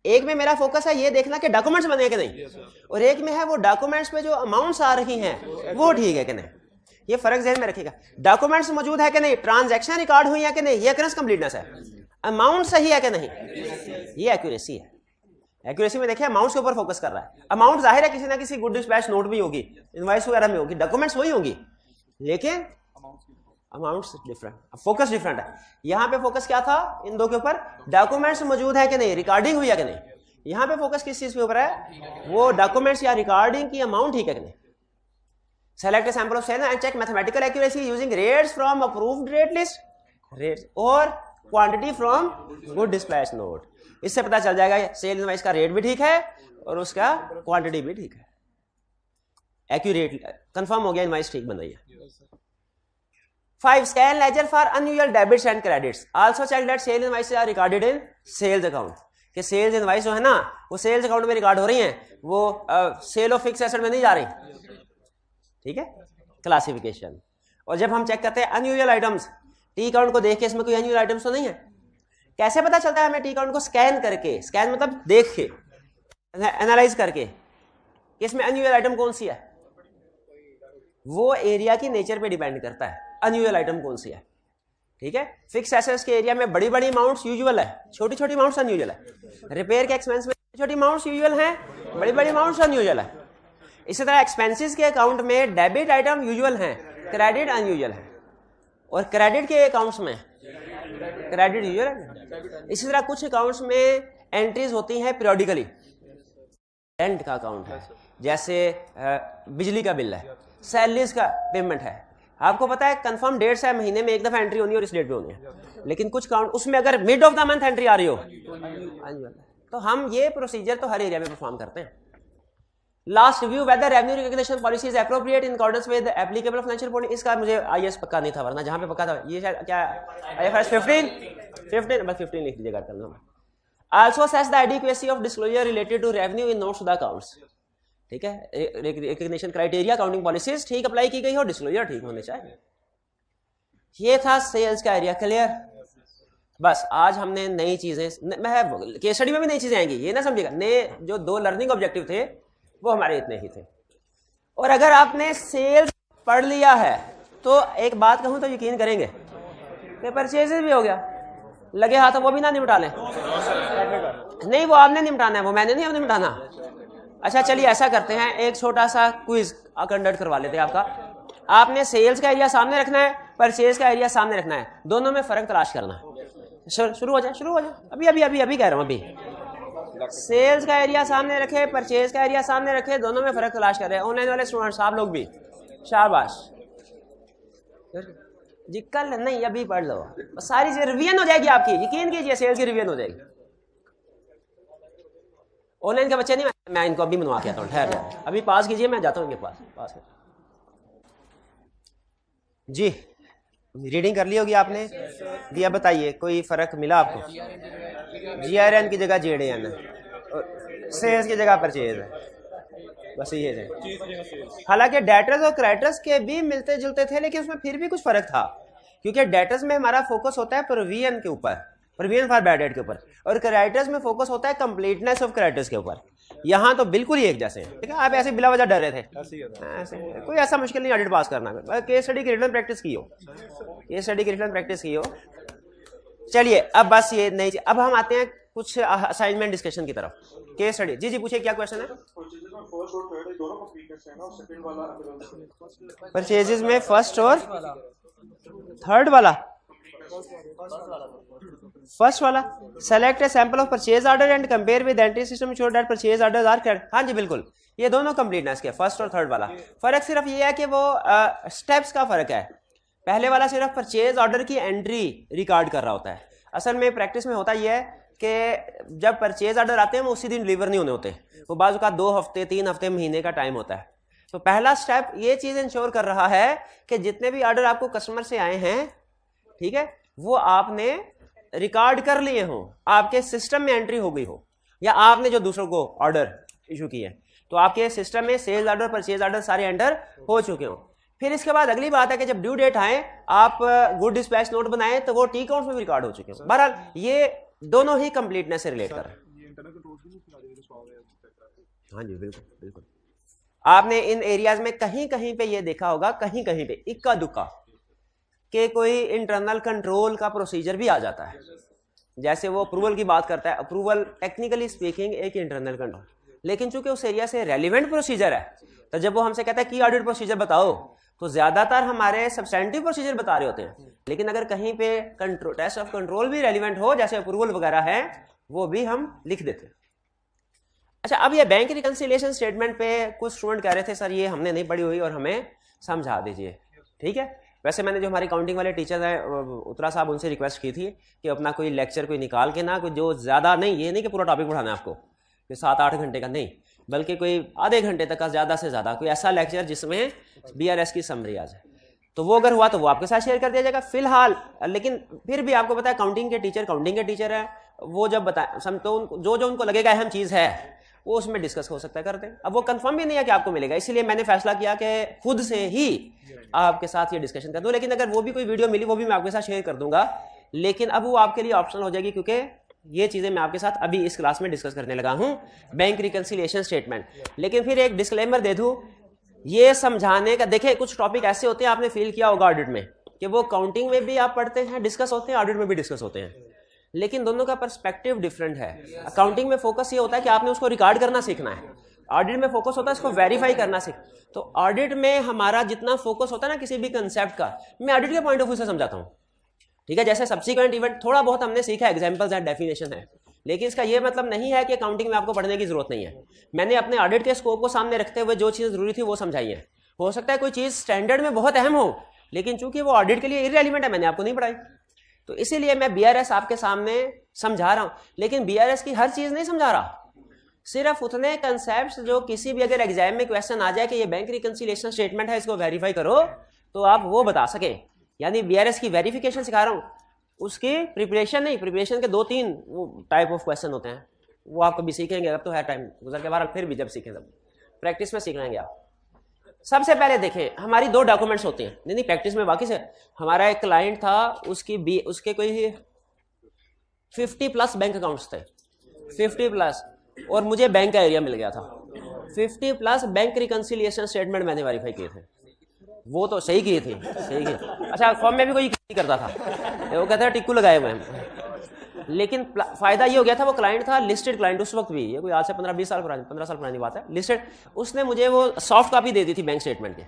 एक में मेरा फोकस है ये देखना कि डॉक्यूमेंट्स बने कि नहीं, और एक में है वो डॉक्यूमेंट्स पे जो अमाउंट्स आ रही हैं वो ठीक है कि नहीं. ये फर्क ज़हन में रखिएगा. डॉक्यूमेंट्स मौजूद है कि नहीं, ट्रांजैक्शन रिकॉर्ड हुई है कि नहीं, ये अकरेंस कंप्लीटनेस है. अमाउंट सही है कि नहीं, ये एक्यूरेसी है. एक्यूरेसी में देखिए अमाउंट्स के ऊपर फोकस कर रहा है. अमाउंट जाहिर है किसी ना किसी गुड डिस्पैच नोट में होगी, इनवॉइस वगैरह में होगी, डॉक्यूमेंट्स वही होंगी, लेकिन अमाउंट्स डिफरेंट, फोकस डिफरेंट है. यहाँ पे फोकस क्या था इन दो के ऊपर, डॉक्यूमेंट्स मौजूद है कि नहीं, रिकॉर्डिंग हुई है कि नहीं. यहाँ पे फोकस किस चीज के ऊपर है, वो डॉक्यूमेंट्स या रिकॉर्डिंग की अमाउंट ठीक है कि नहीं. Select a sample of sale and check mathematical accuracy using rates from approved rate list, rates और quantity from good dispatch note. इससे पता चल जाएगा सेल इनवॉइस का रेट भी ठीक है और उसका क्वांटिटी भी ठीक है, एक्यूरेट कंफर्म हो गया, इनवॉइस ठीक बन रही है। 5 scan ledger for unusual debits and credits, also check that sale invoices are recorded in sales account, कि सेल्स इनवॉइस जो है ना वो सेल्स अकाउंट में रिकॉर्ड हो रही हैं, वो सेल ऑफ फिक्स एसेट में नहीं जा रही, ठीक है, क्लासिफिकेशन। और जब हम चेक करते हैं अनयूजुअल आइटम्स, टी अकाउंट को देख के इसमें कोई अनयूजुअल आइटम्स तो नहीं है, कैसे पता चलता है हमें? टी अकाउंट को स्कैन करके, स्कैन मतलब देख के, एनालाइज करके कि इसमें अनयूजुअल आइटम कौन सी है। वो एरिया की नेचर पे डिपेंड करता है अनयूजुअल आइटम कौन सी है, ठीक है। फिक्स एसेट्स के एरिया में बड़ी बड़ी अमाउंट्स यूजुअल है, छोटी छोटी अमाउंट्स अनयूजुअल है। रिपेयर के एक्सपेंस में छोटी अमाउंट्स यूजुअल हैं, बड़ी बड़ी अमाउंट्स अनयूजुअल है। इसी तरह एक्सपेंसेस के अकाउंट में डेबिट आइटम यूजुअल हैं, क्रेडिट अनयूजुअल है, और क्रेडिट के अकाउंट्स में क्रेडिट यूजुअल है। इसी तरह कुछ अकाउंट्स में एंट्रीज होती हैं पीरियोडिकली, रेंट का अकाउंट है, जैसे बिजली का बिल है, सैलरीज का पेमेंट है, आपको पता है कंफर्म डेट्स है, महीने में एक दफा एंट्री होनी है और इस डेट पे होनी है, लेकिन कुछ अकाउंट उसमें अगर mid of the month entry आ रही हो तो हम ये प्रोसीजर तो हर एरिया में परफॉर्म करते हैं। Last review whether revenue recognition policy is appropriate in accordance with applicable financial reporting, इसका मुझे आईएएस पक्का नहीं था, वरना जहां पे पक्का था ये शायद क्या आईएफआरएस 15 बस 15 लिख दीजिएगा करना। Also assess the adequacy of disclosure related to revenue in notes to the accounts, ठीक है, रिकॉग्निशन क्राइटेरिया अकाउंटिंग पॉलिसीज ठीक अप्लाई की गई हो, डिस्क्लोजर ठीक होने चाहिए। ये था सेल्स का एरिया, क्लियर। बस आज हमने नई चीजें, केस स्टडी में भी नई चीजें आएंगी, ये ना समझिएगा, नए जो 2 लर्निंग ऑब्जेक्टिव थे वो हमारे इतने ही थे। और अगर आपने सेल्स पढ़ लिया है तो एक बात कहूं तो यकीन करेंगे कि परचेजेस भी हो गया, लगे हाथ वो भी ना निपटा लें, नहीं वो आपने निपटाना है, वो मैंने नहीं आपने निपटाना। अच्छा चलिए ऐसा करते हैं, एक छोटा सा क्विज कंडक्ट करवा लेते हैं आपका। आपने सेल्स का एरिया सामने रखना है, परचेज का एरिया सामने रखना है, दोनों में फर्क तलाश करना है। शुरू हो जाए अभी अभी अभी अभी कह रहा हूं, अभी सेल्स का एरिया सामने रखे, परचेज का एरिया सामने रखे, दोनों में फर्क तलाश कर रहे हैं। ऑनलाइन वाले स्टूडेंट्स आप लोग भी शाबाश जी, कल नहीं अभी पढ़ लो, सारी चीजें रिवीजन हो जाएगी आपकी, यकीन कीजिए सेल्स की रिवीजन हो जाएगी। ऑनलाइन के बच्चे नहीं, मैं इनको अभी मनवा के आता हूँ, ठहर जाए, अभी पास कीजिए, मैं जाता हूँ इनके पास जी। रीडिंग कर ली होगी आपने, दिया बताइए कोई फर्क मिला आपको? GRN की जगह JDN है, सेल्स की जगह परचेज है, बस ये है। हालांकि डेटर्स और क्रेडिटर्स के भी मिलते जुलते थे, लेकिन उसमें फिर भी कुछ फर्क था, क्योंकि डेटर्स में हमारा फोकस होता है प्रोविजन के ऊपर, प्रोविजन फॉर बैड डेट के ऊपर, और क्रेडिटर्स में फोकस होता है कंप्लीटनेस ऑफ क्रेडिटर्स के ऊपर। यहाँ तो बिल्कुल ही एक जैसे हैं, ठीक है। आप ऐसे बिला वजह डर रहे थे, ऐसे कोई ऐसा मुश्किल नहीं ऑडिट पास करना, केस स्टडी की रिटन प्रैक्टिस की हो, केस स्टडी की रिटन प्रैक्टिस की हो। चलिए अब बस ये नहीं, अब हम आते हैं कुछ असाइनमेंट डिस्कशन की तरफ। केस स्टडी, जी पूछिए क्या क्वेश्चन है? परचेजेस में फर्स्ट और थर्ड वाला, फर्स्ट वाला select a sample of purchase order and compare with entry system sure that purchase orders are correct. हाँ जी बिल्कुल, ये दोनों कंप्लीटनेस के फर्स्ट और थर्ड वाला। फर्क सिर्फ ये है कि वो स्टेप्स का फर्क है। पहले वाला सिर्फ परचेज ऑर्डर की एंट्री रिकॉर्ड कर रहा होता है। असल में प्रैक्टिस में होता यह है कि जब परचेज ऑर्डर आते हैं वो उसी दिन डिलीवर नहीं होने होते, वो बाजू का 2 हफ्ते 3 हफ्ते महीने का टाइम होता है। तो पहला स्टेप ये चीज इंश्योर कर रहा है कि जितने भी ऑर्डर आपको कस्टमर से आए हैं, ठीक है, वो आपने रिकॉर्ड कर लिए हो, आपके सिस्टम में एंट्री हो गई हो, या आपने जो दूसरों को ऑर्डर इशू किए तो आपके सिस्टम में सेल्स ऑर्डर परचेज ऑर्डर सारे एंटर हो चुके हो। फिर इसके बाद अगली बात है कि जब ड्यू डेट आए आप गुड डिस्पैच नोट बनाए तो वो टी अकाउंट्स में भी रिकॉर्ड हो चुके हो। बहरहाल ये दोनों ही कंप्लीटनेस से रिलेट कर रहे हैं। हाँ जी बिल्कुल बिल्कुल। आपने इन एरियाज में कहीं कहीं पे ये देखा होगा, कहीं कहीं पे इक्का दुक्का कि कोई इंटरनल कंट्रोल का प्रोसीजर भी आ जाता है। जैसे वो अप्रूवल की बात करता है, अप्रूवल टेक्निकली स्पीकिंग एक इंटरनल कंट्रोल, लेकिन चूंकि उस एरिया से रेलिवेंट प्रोसीजर है तो जब वो हमसे कहता है की ऑडिट प्रोसीजर बताओ तो ज्यादातर हमारे सब्सटेंटिव प्रोसीजर बता रहे होते हैं, लेकिन अगर कहीं पे कंट्रोल टेस्ट ऑफ कंट्रोल भी रेलिवेंट हो जैसे अप्रूवल वगैरह है वो भी हम लिख देते हैं। अच्छा, अब ये बैंक रिकंसिलिएशन स्टेटमेंट पे कुछ स्टूडेंट कह रहे थे सर ये हमने नहीं पढ़ी हुई और हमें समझा दीजिए, ठीक है। वैसे मैंने जो हमारे काउंटिंग वाले टीचर हैं उत्तरा साहब, उनसे रिक्वेस्ट की थी कि अपना कोई लेक्चर कोई निकाल के ना, कोई जो ज़्यादा नहीं, ये नहीं कि पूरा टॉपिक पढ़ाना है आपको कि 7-8 घंटे का, नहीं, बल्कि कोई आधे घंटे तक का ज़्यादा से ज़्यादा कोई ऐसा लेक्चर जिसमें BRS की समरी आ जाए, तो वो अगर हुआ तो वो आपके साथ शेयर कर दिया जाएगा फिलहाल। लेकिन फिर भी आपको पता है काउंटिंग के टीचर हैं, वो जब बताए तो जो उनको लगेगा अहम चीज़ है वो उसमें डिस्कस हो सकता है, कर दें। अब वो कंफर्म भी नहीं है कि आपको मिलेगा, इसलिए मैंने फैसला किया कि खुद से ही आपके साथ ये डिस्कशन कर दूं। लेकिन अगर वो भी कोई वीडियो मिली वो भी मैं आपके साथ शेयर कर दूंगा, लेकिन अब वो आपके लिए ऑप्शनल हो जाएगी, क्योंकि ये चीज़ें मैं आपके साथ अभी इस क्लास में डिस्कस करने लगा हूँ, बैंक रिकंसिलिएशन स्टेटमेंट। लेकिन फिर एक डिस्क्लेमर दे दूँ, ये समझाने का, देखिए कुछ टॉपिक ऐसे होते हैं, आपने फील किया होगा ऑडिट में, कि वो काउंटिंग में भी आप पढ़ते हैं, डिस्कस होते हैं, ऑडिट में भी डिस्कस होते हैं, लेकिन दोनों का पर्सपेक्टिव डिफरेंट है। अकाउंटिंग में फोकस ये होता है कि आपने उसको रिकॉर्ड करना सीखना है, ऑडिट में फोकस होता है इसको वेरीफाई करना सीख। तो ऑडिट में हमारा जितना फोकस होता है ना किसी भी कंसेप्ट का, मैं ऑडिट के पॉइंट ऑफ व्यू से समझाता हूँ, ठीक है। जैसे सब्सिक्वेंट इवेंट थोड़ा बहुत हमने सीखा, एग्जांपल्स एंड डेफिनेशन है, लेकिन इसका ये मतलब नहीं है कि अकाउंटिंग में आपको पढ़ने की जरूरत नहीं है। मैंने अपने ऑडिट के स्कोप को सामने रखते हुए जो चीज़ जरूरी थी वो समझाई है। हो सकता है कोई चीज़ स्टैंडर्ड में बहुत अहम हो, लेकिन चूंकि वो ऑडिट के लिए इररिलेवेंट है, मैंने आपको नहीं पढ़ाई, तो इसीलिए मैं BRS आपके सामने समझा रहा हूं। लेकिन BRS की हर चीज नहीं समझा रहा, सिर्फ उतने कंसेप्ट जो किसी भी अगर एग्जाम में क्वेश्चन आ जाए कि ये बैंक रिकंसिलिएशन स्टेटमेंट है, इसको वेरीफाई करो, तो आप वो बता सके। यानी BRS की वेरिफिकेशन सिखा रहा हूं, उसकी प्रिपरेशन नहीं, प्रिपरेशन के 2-3 टाइप ऑफ क्वेश्चन होते हैं, वो आप कभी सीखेंगे, अब तो है टाइम गुजर के बाद, फिर भी जब सीखें तब प्रैक्टिस में सीख लेंगे आप। सबसे पहले देखें, हमारी 2 डॉक्यूमेंट्स होते हैं, नहीं प्रैक्टिस में बाकी से। हमारा एक क्लाइंट था, उसके कोई 50+ बैंक अकाउंट्स थे, 50+, और मुझे बैंक का एरिया मिल गया था। 50+ बैंक रिकंसिलिएशन स्टेटमेंट मैंने वेरीफाई किए थे, वो तो सही किए थे, सही किए। अच्छा, फॉर्म में भी कोई करता था, वो कहता है टिक्कू लगाए हुए हैं, लेकिन फायदा ये हो गया था, वो क्लाइंट था लिस्टेड क्लाइंट उस वक्त भी, ये कोई आज से 15-20 साल पुरानी, 15 साल पुरानी बात है, लिस्टेड। उसने मुझे वो सॉफ्ट कॉपी दे दी थी बैंक स्टेटमेंट के,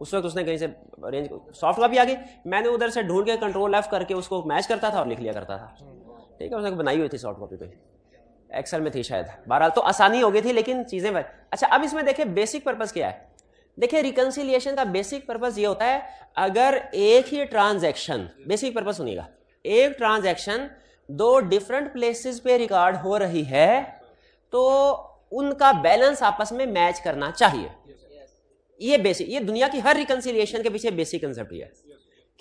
उस वक्त उसने कहीं से अरेंज, सॉफ्ट कॉपी आ गई, मैंने उधर से ढूंढ के कंट्रोल F करके उसको मैच करता था और लिख लिया करता था, ठीक है। उसने बनाई हुई थी सॉफ्ट कॉपी पे, एक्सेल में थी शायद, बहरहाल तो आसानी हो गई थी, लेकिन चीजें। अच्छा, अब इसमें देखिए बेसिक पर्पज क्या है। देखिए रिकंसिलिएशन का बेसिक पर्पज ये होता है, अगर एक ही ट्रांजैक्शन, बेसिक पर्पज सुनिएगा, एक ट्रांजैक्शन 2 डिफरेंट प्लेसेस पे रिकॉर्ड हो रही है तो उनका बैलेंस आपस में मैच करना चाहिए। ये बेसिक, ये दुनिया की हर रिकंसिलिएशन के पीछे बेसिक कंसेप्ट है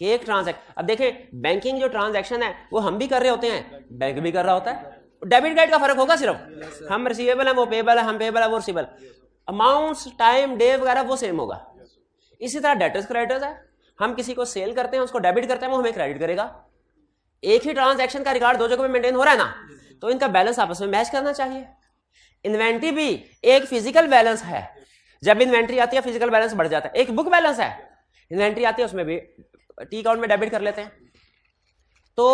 कि एक ट्रांजैक्शन। अब देखें, बैंकिंग जो ट्रांजैक्शन है वो हम भी कर रहे होते हैं, बैंक भी कर रहा होता है, डेबिट क्रेडिट का फर्क होगा सिर्फ, हम रिसीवेबल है वो पेबल है, हम पेबल है वो रिसीवेबल, अमाउंट्स, टाइम, डे वगैरह वो सेम होगा। इसी तरह डेटर्स क्रेडिटर्स है, हम किसी को सेल करते हैं, उसको डेबिट करते हैं, वो हमें क्रेडिट करेगा। एक ही ट्रांजैक्शन का रिकॉर्ड 2 जगह पे मेंटेन हो रहा है ना, तो इनका बैलेंस आपस में मैच करना चाहिए। इन्वेंट्री भी एक फिजिकल बैलेंस है, जब इन्वेंट्री आती है फिजिकल बैलेंस बढ़ जाता है। एक बुक बैलेंस है, इन्वेंट्री आती है उसमें भी टी अकाउंट में डेबिट कर लेते हैं, तो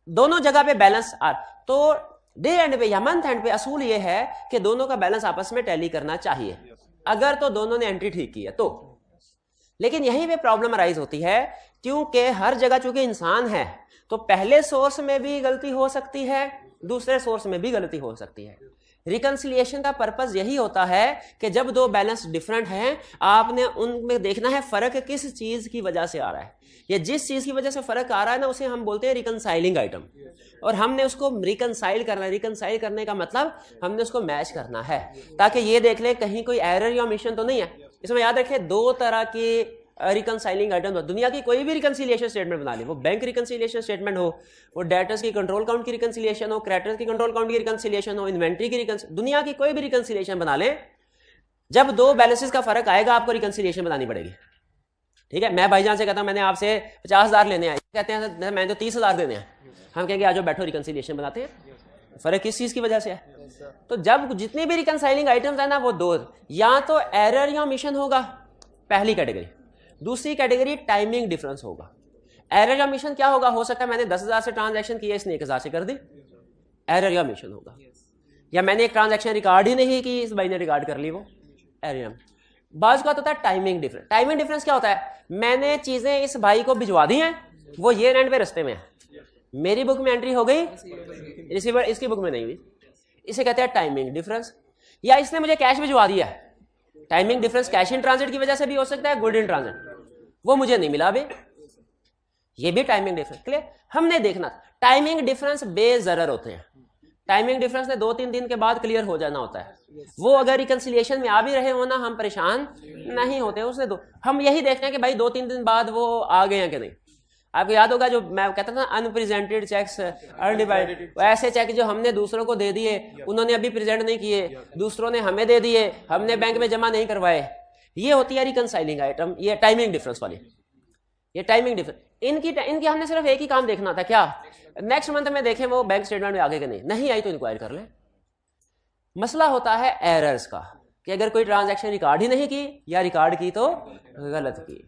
दोनों जगह पे बैलेंस तो डे एंड पे या मंथ एंड पे असूल ये है कि दोनों का बैलेंस आपस में टैली करना चाहिए, अगर तो दोनों ने एंट्री ठीक की है तो। लेकिन यहीं पे प्रॉब्लम अराइज होती है, क्योंकि हर जगह चूंकि इंसान है तो पहले सोर्स में भी गलती हो सकती है, दूसरे सोर्स में भी गलती हो सकती है। रिकंसिलिएशन का पर्पस यही होता है कि जब 2 बैलेंस डिफरेंट हैं, आपने उनमें देखना है फर्क किस चीज की वजह से आ रहा है। या जिस चीज की वजह से फर्क आ रहा है ना, उसे हम बोलते हैं रिकंसाइलिंग आइटम, और हमने उसको रिकंसाइल करना है। रिकंसाइल करने का मतलब हमने उसको मैच करना है, ताकि ये देख ले कहीं कोई एरर या ओमिशन तो नहीं है। इसमें याद रखें 2 तरह की रिकंसाइलिंग आइटम, दुनिया की कोई भी रिकंसिलिएशन स्टेटमेंट बना ले, वो बैंक रिकंसिलिएशन स्टेटमेंट हो, वो डेटर्स की कंट्रोल काउंट की रिकंसिलिएशन हो, क्रेडिटर्स की कंट्रोल काउंट की रिकंसिलिएशन हो, इन्वेंट्री की दुनिया की कोई भी रिकंसिलिएशन बना ले, जब 2 बैलेंसेस का फर्क आएगा आपको रिकंसिलिएशन बनानी पड़ेगी, ठीक है। मैं भाईजान से कहता हूं मैंने आपसे 50,000 लेने हैं, कहते हैं मैंने तो 30,000 देने हैं, हम कहेंगे आज बैठो रिकंसिलिएशन बनाते हैं। फर्क किस चीज की वजह से है? तो जब जितनी भी रिकंसाइलिंग आइटम्स है ना, वो 2, या तो एरर या ओमिशन होगा, पहली कैटेगरी। दूसरी कैटेगरी टाइमिंग डिफरेंस होगा। एरर या ओमिशन क्या होगा? हो सकता है मैंने 10,000 से ट्रांजैक्शन किया, इसने 1,000 से कर दी, एरर या ओमिशन होगा। या मैंने एक ट्रांजैक्शन रिकॉर्ड ही नहीं की, इस भाई ने रिकॉर्ड कर ली, वो एरर। बाज़ का होता है टाइमिंग डिफरेंस। टाइमिंग डिफरेंस क्या होता है? मैंने चीजें इस भाई को भिजवा दी हैं, वो ये एंड पे रस्ते में है, मेरी बुक में एंट्री हो गई, रिसीवर इसकी बुक में नहीं हुई, इसे कहते हैं टाइमिंग डिफरेंस। या इसने मुझे कैश भिजवा दिया, timing difference cash in transit की वजह से भी हो सकता है, गुड इन ट्रांजिट, वो मुझे नहीं मिला अभी, ये भी टाइमिंग डिफरेंस। क्लियर? हमने देखना टाइमिंग डिफरेंस बेजरर होते हैं, टाइमिंग डिफरेंस ने 2-3 दिन के बाद क्लियर हो जाना होता है। वो अगर रिकंसिलिएशन में आ भी रहे हो ना, हम परेशान नहीं होते उसने हम यही देखते हैं कि भाई 2-3 दिन बाद वो आ गए हैं कि नहीं। आपको याद होगा जो मैं कहता था अनप्रेजेंटेड चेक्स अनडिवाइडेड, ऐसे चेक जो हमने दूसरों को दे दिए, उन्होंने अभी प्रेजेंट नहीं किए, दूसरों ने हमें दे दिए, हमने बैंक में जमा नहीं करवाए, ये होती है रिकंसाइलिंग आइटम, ये टाइमिंग डिफरेंस वाली, ये टाइमिंग डिफरेंस। इनकी हमने सिर्फ एक ही काम देखना था, क्या नेक्स्ट मंथ में देखें वो बैंक स्टेटमेंट में आगे कि नहीं आई तो इंक्वायरी कर लें। मसला होता है एरर्स का, कि अगर कोई ट्रांजैक्शन रिकॉर्ड ही नहीं की या रिकॉर्ड की तो गलत की,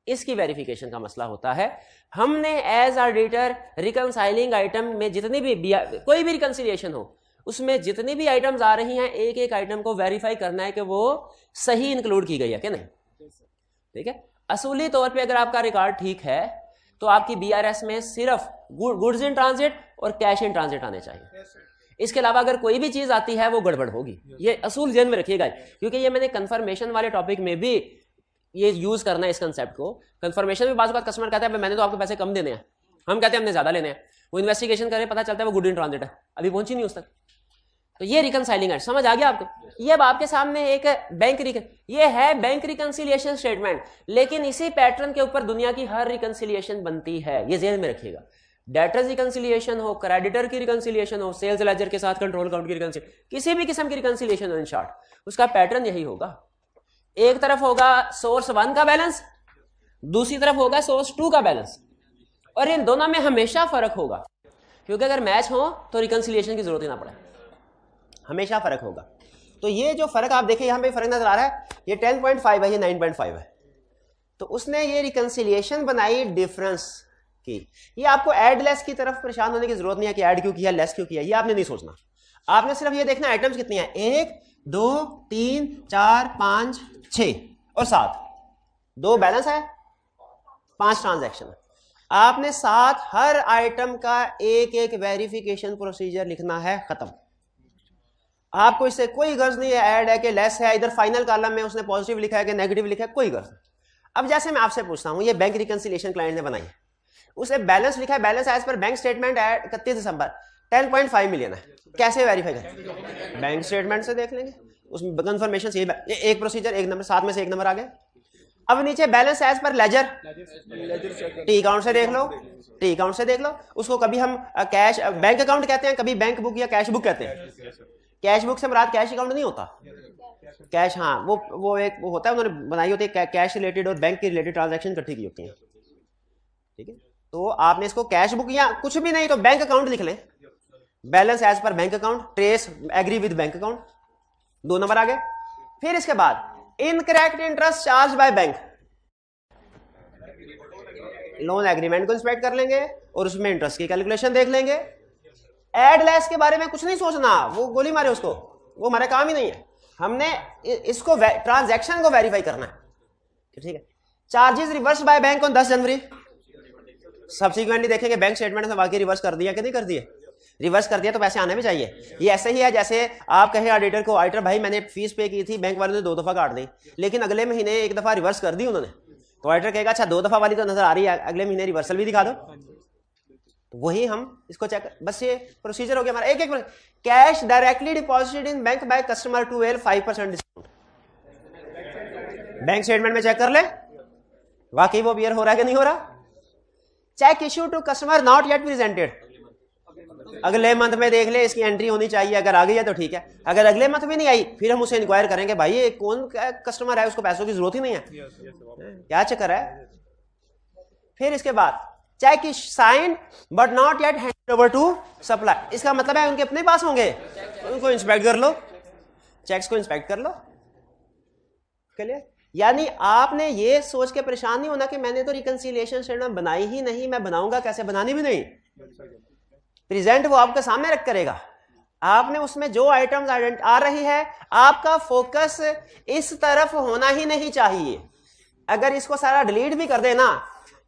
इसकी वेरिफिकेशन का मसला होता है। हमने एज ऑडिटर रिकंसाइलिंग आइटम में जितनी भी कोई भी रिकंसिलिएशन हो, उसमें जितनी भी आइटम्स आ रही हैं, एक एक आइटम को वेरीफाई करना है कि वो सही इंक्लूड की गई है कि नहीं। ठीक है, असूली तौर पे अगर आपका रिकॉर्ड ठीक है तो आपकी बीआरएस में सिर्फ गुड्स इन ट्रांजिट और कैश इन ट्रांजिट आने चाहिए। इसके अलावा अगर कोई भी चीज आती है वो गड़बड़ होगी, ये असूल ध्यान में रखिएगा, क्योंकि ये मैंने कंफर्मेशन वाले टॉपिक में भी ये यूज करना है इस कंसेप्ट को। कंफर्मेशन में बात कस्टमर कहता है मैंने तो आपको पैसे कम देने हैं, हम कहते हैं हमने ज्यादा लेने हैं, वो इन्वेस्टिगेशन करे पता चलता है वो गुड इन ट्रांजिट है, अभी पहुंची नहीं उस तक। तो ये रिकंसाइलिंग है, समझ आ गया आपको। ये अब आपके सामने एक ये है बैंक रिकंसिलिएशन स्टेटमेंट, लेकिन इसी पैटर्न के ऊपर दुनिया की हर रिकंसिलिएशन बनती है, ये ध्यान में रखिएगा। डेटर्स रिकंसिलिएशन हो, क्रेडिटर की रिकंसिलिएशन हो, सेल्स लेजर के साथ कंट्रोल अकाउंट की रिकंसिलिएशन, किसी भी किस्म की रिकंसिलिएशन हो, इन शॉर्ट उसका पैटर्न यही होगा। एक तरफ होगा सोर्स 1 का बैलेंस, दूसरी तरफ होगा सोर्स 2 का बैलेंस, और इन दोनों में हमेशा फर्क होगा, क्योंकि अगर मैच हो तो रिकंसिलिएशन की जरूरत ही ना पड़े, हमेशा फर्क होगा। तो ये जो फर्क आप देखें, यहां पे फर्क नजर आ रहा है, ये 10.5 है, ये 9.5 है। तो उसने ये रिकंसिलिएशन बनाई डिफरेंस की। ये आपको ऐड लेस की तरफ परेशान होने की जरूरत नहीं है कि ऐड क्यों किया, लेस क्यों किया, ये आपने नहीं सोचना। आपने सिर्फ ये देखना आइटम्स कितनी है, 1 2 3 4 5 6 और 7, 2 बैलेंस है, 5 ट्रांजैक्शन है। आपने 7 हर आइटम का एक एक वेरिफिकेशन प्रोसीजर लिखना है, खत्म। आपको इससे कोई गर्ज नहीं है ऐड है कि लेस है, इधर फाइनल कॉलम में उसने पॉजिटिव लिखा है कि नेगेटिव लिखा है, कोई गर्ज नहीं। अब जैसे मैं आपसे पूछता हूं, ये बैंक रिकंसिलिएशन क्लाइंट ने बनाई है, उसे बैलेंस लिखा है, बैलेंस एज पर बैंक स्टेटमेंट 31 दिसंबर 10.5 मिलियन है, कैसे वेरीफाई करें? बैंक स्टेटमेंट से देख लेंगे, उसमें कंफर्मेशन से एक प्रोसीजर, एक नंबर, 7 में से एक नंबर आ गया। अब नीचे balance as per ledger, T account से देख लो, टी अकाउंट से देख लो, उसको कभी हम कैश बैंक अकाउंट कहते हैं, कभी बैंक बुक या कैश बुक कहते हैं। कैश बुक से मुराद कैश अकाउंट नहीं होता, कैश, हाँ वो एक वो होता है, उन्होंने बनाई होती है, कैश रिलेटेड और बैंक की रिलेटेड ट्रांजैक्शन इकट्ठी की होती है। ठीक है, तो आपने इसको कैश बुक या कुछ भी नहीं तो बैंक अकाउंट लिख लें, बैलेंस एज पर bank account, trace agree with bank account, 2 number आ गए। फिर इसके बाद incorrect interest charge by bank, loan agreement को इंस्पेक्ट कर लेंगे और उसमें इंटरेस्ट की कैलकुलेशन देख लेंगे। एड लेस के बारे में कुछ नहीं सोचना, वो गोली मारे उसको, वो हमारा काम ही नहीं है। हमने इसको ट्रांजैक्शन को वेरीफाई करना है। ठीक है, charges reverse by bank on 10 January, subsequently देखेंगे बैंक स्टेटमेंट में वाकई रिवर्स कर दिया कि नहीं कर दिया, रिवर्स कर दिया तो पैसे आने भी चाहिए। ये ऐसे ही है जैसे आप कहें ऑडिटर को, ऑडिटर भाई मैंने फीस पे की थी, बैंक वालों ने 2 दफा काट दी, लेकिन अगले महीने 1 दफा रिवर्स कर दी उन्होंने, तो ऑडिटर कहेगा अच्छा 2 दफा वाली तो नजर आ रही है, अगले महीने रिवर्सल भी दिखा दो। तो वही हम इसको चेक, बस ये प्रोसीजर हो गया हमारा। एक cash directly deposited in bank by customer to avail 5% discount, bank statement में चेक कर ले वाकई वो बियर हो रहा है कि नहीं हो रहा। Cheque issue to customer not yet presented, अगले मंथ में देख ले, इसकी एंट्री होनी चाहिए, अगर आ गई है तो ठीक है, अगर अगले मंथ में नहीं आई फिर हम उसे इंक्वायर करेंगे, भाई ये कौन कस्टमर है, उसको पैसों की जरूरत ही नहीं है, क्या चक्कर है। फिर इसके बाद cheque is signed but not yet handed over to supply, इसका मतलब है उनके अपने पास होंगे, उनको इंस्पेक्ट कर लो, चेक्स को इंस्पेक्ट कर लो। क्लियर? यानी आपने ये सोच के परेशान नहीं होना कि मैंने तो रिकंसिलिएशन स्टेटमेंट बनाई ही नहीं, मैं बनाऊंगा कैसे, बनानी भी नहीं, प्रेजेंट वो आपके सामने रख करेगा। आपने उसमें जो आइटम्स आ रही है, आपका फोकस इस तरफ होना ही नहीं चाहिए। अगर इसको सारा डिलीट भी कर देना,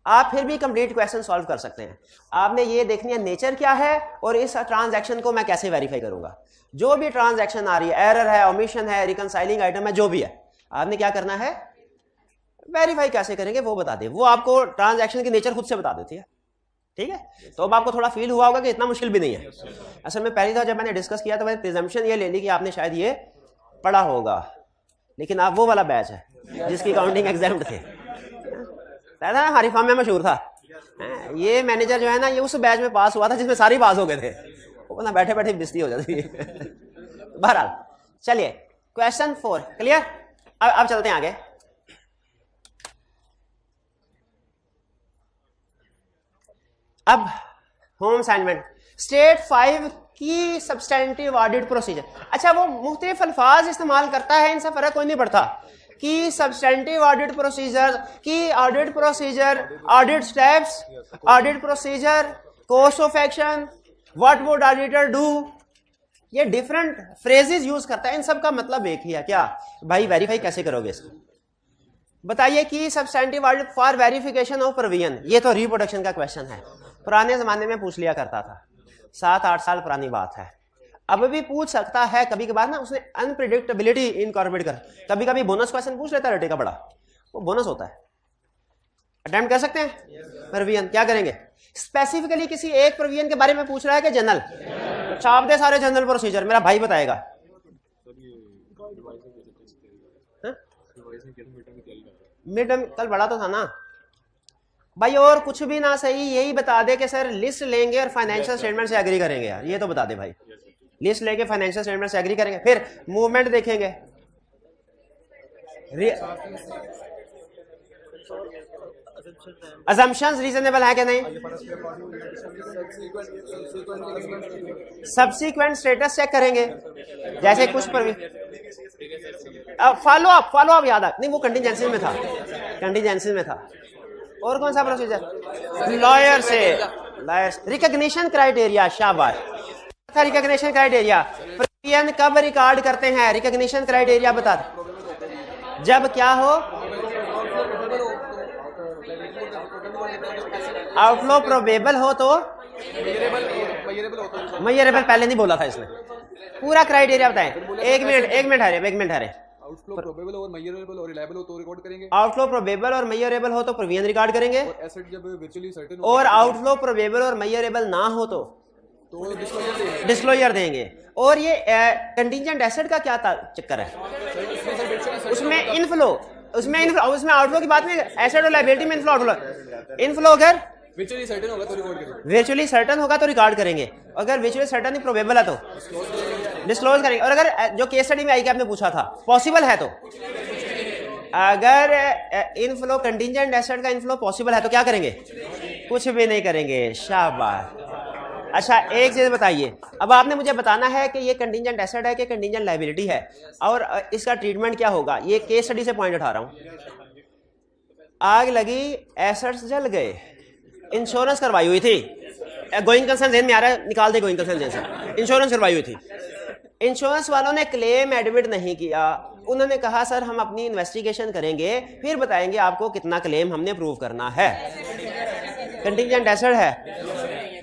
आप फिर भी कंप्लीट क्वेश्चन सॉल्व कर सकते हैं। आपने ये देखनी है नेचर क्या है और इस ट्रांजैक्शन को मैं कैसे वेरीफाई करूंगा। जो भी ट्रांजैक्शन आ रही है, एरर है, ओमिशन है, रिकंसाइलिंग आइटम है, जो भी है, आपने क्या करना है, वेरीफाई कैसे करेंगे वो बता दे, वो आपको ट्रांजैक्शन की नेचर खुद से बता देती है, ठीक है। तो अब आपको थोड़ा फील हुआ होगा कि इतना मुश्किल भी नहीं है। असल में पहली दफा जब मैंने डिस्कस किया तो मैंने प्रिजम्पशन ये ले ली कि आपने शायद ये पढ़ा होगा, लेकिन आप वो वाला बैच है जिसकी काउंटिंग एग्जाम थे, शायद हमारी फॉर्म में मशहूर था। ये मैनेजर जो है ना, ये उस बैच में पास हुआ था जिसमें सारे पास हो गए थे, वो ना बैठे बैठे बेइज्जती हो जाती है। बहरहाल चलिए क्वेश्चन 4 क्लियर। अब चलते हैं आगे। अब होम असाइनमेंट स्टेट 5 की सब्सटेंटिव ऑडिट प्रोसीजर। अच्छा, वो मुख्तलिफ अल्फाज इस्तेमाल करता है, इनसे फर्क कोई नहीं पड़ता कि सब्सटेंटिव ऑडिट प्रोसीजर की audit procedure, audit steps, audit procedure, course of action, what would auditor do, ये डिफरेंट फ्रेजेस यूज करता है। इन सब का मतलब एक ही है, क्या भाई वेरीफाई कैसे करोगे इसको बताइए। कि substantive audit for verification of provision, ये तो रिप्रोडक्शन का क्वेश्चन है, पुराने जमाने में पूछ लिया करता था, 7-8 साल पुरानी बात है। अब भी पूछ सकता है कभी कभार ना, उसने अनप्रिडिक्टेबिलिटी इनकॉर्पोरेट कर, कभी कभी बोनस क्वेश्चन पूछ लेता है रटे का बड़ा, वो बोनस होता है, अटेम्प्ट कर सकते हैं। प्रोविजन क्या करेंगे, स्पेसिफिकली किसी एक प्रोविजन के बारे में पूछ रहा है कि जनरल, छाप दे सारे जनरल प्रोसीजर, मेरा भाई बताएगा। मिड टर्म कल बड़ा तो था ना भाई, और कुछ भी ना सही, यही बता दे कि सर लिस्ट लेंगे और फाइनेंशियल स्टेटमेंट से एग्री करेंगे। यार ये तो बता दे भाई, लिस्ट लेके फाइनेंशियल स्टेटमेंट से एग्री करेंगे, फिर मूवमेंट देखेंगे। असम्पशंस रीजनेबल है कि नहीं, सब्सीक्वेंट स्टेटस चेक करेंगे, जैसे कुछ पर फॉलो अप याद आ नहीं, वो कंटीजेंसी में था, कंटीजेंसी में था। और कौन सा प्रोसीजर, लॉयर से रिकॉग्निशन क्राइटेरिया, शाबाश, रिकॉग्निशन क्राइटेरिया। प्रोविजन कब रिकॉर्ड करते हैं, रिकॉग्निशन क्राइटेरिया बता दे। जब क्या हो, आउटफ्लो प्रोबेबल हो तो मयरेबल पहले नहीं बोला था इसने, पूरा क्राइटेरिया बताएं। एक मिनट हरे आउटफ्लो प्रोबेबल और मेजरेबल और रिलायबल हो तो रिकॉर्ड करेंगे, आउटफ्लो प्रोबेबल और मेजरेबल हो तो प्रोविजन रिकॉर्ड करेंगे, और एसेट जब वर्चुअली सर्टेन हो, और आउटफ्लो प्रोबेबल और मेजरेबल ना हो तो डिस्क्लोजर देंगे। और ये कंटीजेंट एसेट का क्या चक्कर है, उसमें इनफ्लो, उसमें आउटफ्लो की बात नहीं, एसेट और लायबिलिटी में इनफ्लो अगर वर्चुअली सर्टेन होगा तो रिकॉर्ड करेंगे, वर्चुअली सर्टेन होगा तो रिकॉर्ड करेंगे, अगर वर्चुअली सर्टेन नहीं प्रोबेबल है तो डिस्क्लोज करेंगे। और अगर जो केस स्टडी में आई कि आपने पूछा था पॉसिबल है तो, अगर इनफ्लो कंटीजेंट एसेट का इनफ्लो पॉसिबल है तो क्या करेंगे, कुछ भी नहीं करेंगे, शाबाश। अच्छा एक चीज बताइए, अब आपने मुझे बताना है कि ये कंटीजेंट एसेट है कि कंटीजेंट लायबिलिटी है, और इसका ट्रीटमेंट क्या होगा। ये केस स्टडी से पॉइंट उठा रहा हूं। आग लगी, एसेट्स जल गए, इंश्योरेंस करवाई हुई थी, गोइंग कंसर्न जेन में आ रहा है, निकाल दे गोइंग कंसर्न जेन से, इंश्योरेंस करवाई हुई थी, इंश्योरेंस वालों ने क्लेम एडमिट नहीं किया, उन्होंने कहा सर हम अपनी इन्वेस्टिगेशन करेंगे फिर बताएंगे आपको कितना क्लेम हमने प्रूव करना है, कंटीजेंट एसेट है,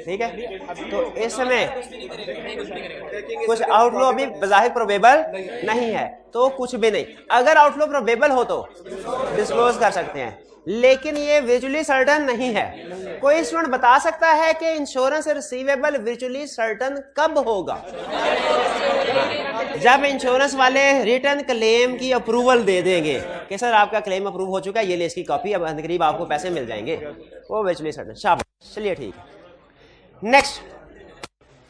ठीक है। तो इस समय कुछ आउटफ्लो अभी बज़ाहिर प्रोबेबल नहीं है तो कुछ भी नहीं, अगर आउटफ्लो प्रोबेबल हो तो डिस्क्लोज कर सकते हैं, लेकिन ये विजुअली सर्टन नहीं है। कोई स्टूडेंट बता सकता है कि इंश्योरेंस रिसीवेबल विजुअली सर्टन कब होगा, जब इंश्योरेंस वाले रिटर्न क्लेम की अप्रूवल दे देंगे कि सर आपका क्लेम अप्रूव हो चुका है, ये ले इसकी कॉपी, अब करीब आपको पैसे मिल जाएंगे, वो विजुअली सर्टन। शाबाश, चलिए ठीक है।